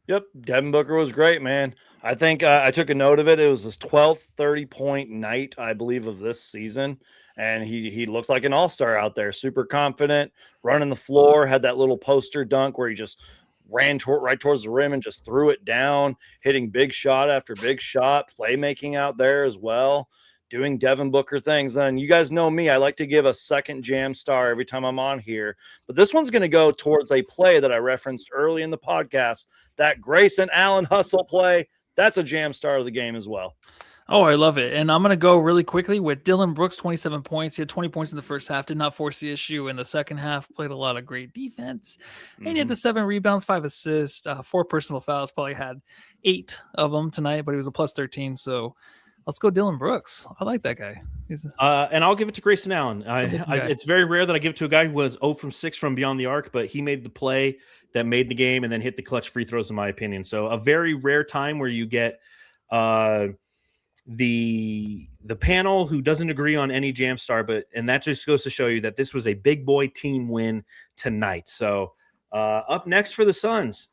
Yep, Devin Booker was great, man. I think I took a note of it. It was his 12th 30-point night, I believe, of this season. And he looked like an all-star out there, super confident, running the floor, had that little poster dunk where he just ran right towards the rim and just threw it down, hitting big shot after big shot, playmaking out there as well, doing Devin Booker things. And you guys know me, I like to give a second jam star every time I'm on here. But this one's going to go towards a play that I referenced early in the podcast, that Grayson Allen hustle play. That's a jam star of the game as well. Oh, I love it. And I'm going to go really quickly with Dillon Brooks, 27 points. He had 20 points in the first half, did not force the issue in the second half, played a lot of great defense. And he had the 7 rebounds, 5 assists, 4 personal fouls, probably had 8 of them tonight, but he was a plus 13. So let's go Dillon Brooks. I like that guy. And I'll give it to Grayson Allen. It's very rare that I give it to a guy who was 0 from 6 from beyond the arc, but he made the play that made the game and then hit the clutch free throws, in my opinion. So a very rare time where you get the panel who doesn't agree on any jam star, and that just goes to show you that this was a big boy team win tonight. So up next for the Suns,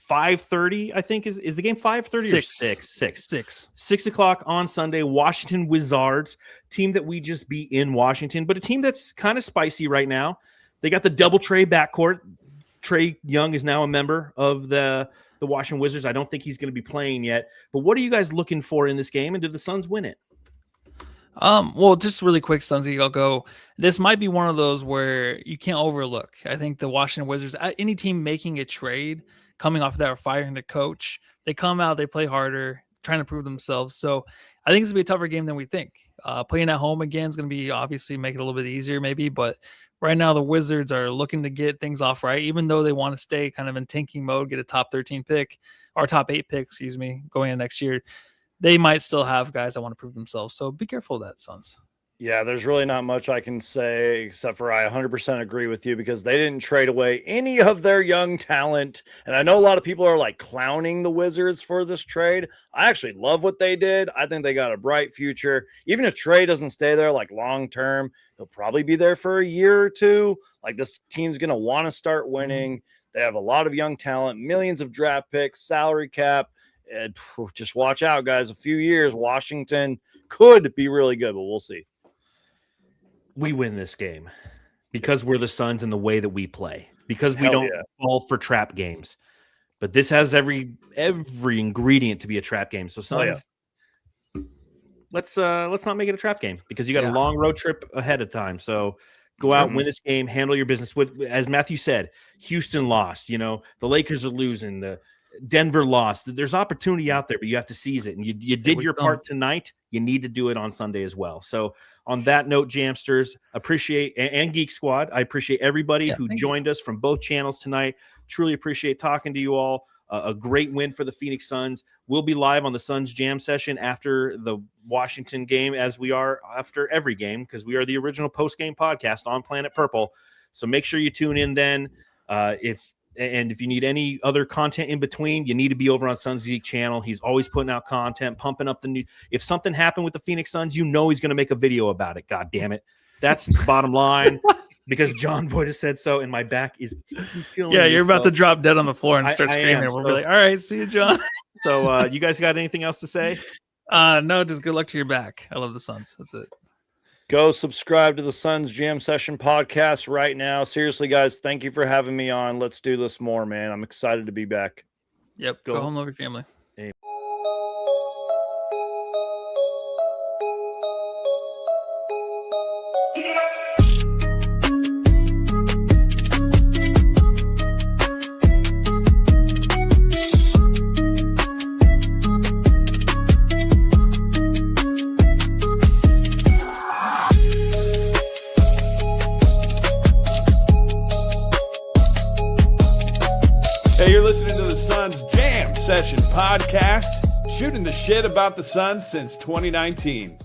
5:30, I think is the game. 5:30 or 6 o'clock on Sunday. Washington Wizards, team that we just beat in Washington, but a team that's kind of spicy right now. They got the double Trey backcourt. Trey Young is now a member of the Washington Wizards. I don't think he's going to be playing yet. But what are you guys looking for in this game, and did the Suns win it? Well, just really quick, Sunsy, I'll go. This might be one of those where you can't overlook. I think the Washington Wizards, any team making a trade, coming off of that or firing the coach, they come out, they play harder, trying to prove themselves. So I think it's going to be a tougher game than we think. Playing at home again is going to be obviously make it a little bit easier maybe, but right now the Wizards are looking to get things off right, even though they want to stay kind of in tanking mode, get a top 13 pick or top 8 pick, going in next year. They might still have guys that want to prove themselves. So be careful of that, Suns. Yeah, there's really not much I can say except for I 100% agree with you because they didn't trade away any of their young talent. And I know a lot of people are like clowning the Wizards for this trade. I actually love what they did. I think they got a bright future. Even if Trey doesn't stay there like long term, he'll probably be there for a year or two. Like this team's going to want to start winning. They have a lot of young talent, millions of draft picks, salary cap. And just watch out, guys. A few years, Washington could be really good, but we'll see. We win this game because we're the Suns and the way that we play, because we don't fall for trap games. But this has every ingredient to be a trap game. So Suns, let's not make it a trap game because you got a long road trip ahead of time. So go out and win this game, handle your business. As Matthew said, Houston lost. The Lakers are losing. The Denver lost. There's opportunity out there, but you have to seize it. And you did your part tonight. You need to do it on Sunday as well. So on that note, Jamsters, appreciate, and Geek Squad, I appreciate everybody who joined us from both channels tonight. Truly appreciate talking to you all. A great win for the Phoenix Suns. We'll be live on the Suns Jam session after the Washington game, as we are after every game, because we are the original post-game podcast on Planet Purple. So make sure you tune in then. If you need any other content in between, you need to be over on Suns Geek channel. He's always putting out content, pumping up the new. If something happened with the Phoenix Suns, he's going to make a video about it. God damn it. That's the bottom line because John Voight has said so, and my back is killing me. You're about to drop dead on the floor and start screaming. We'll be like, all right, see you, John. So you guys got anything else to say? No, just good luck to your back. I love the Suns. That's it. Go subscribe to the Suns Jam Session podcast right now. Seriously, guys, thank you for having me on. Let's do this more, man. I'm excited to be back. Yep. Go home, love your family. Hey. Hey, you're listening to the Suns Jam Session podcast, shooting the shit about the Suns since 2019.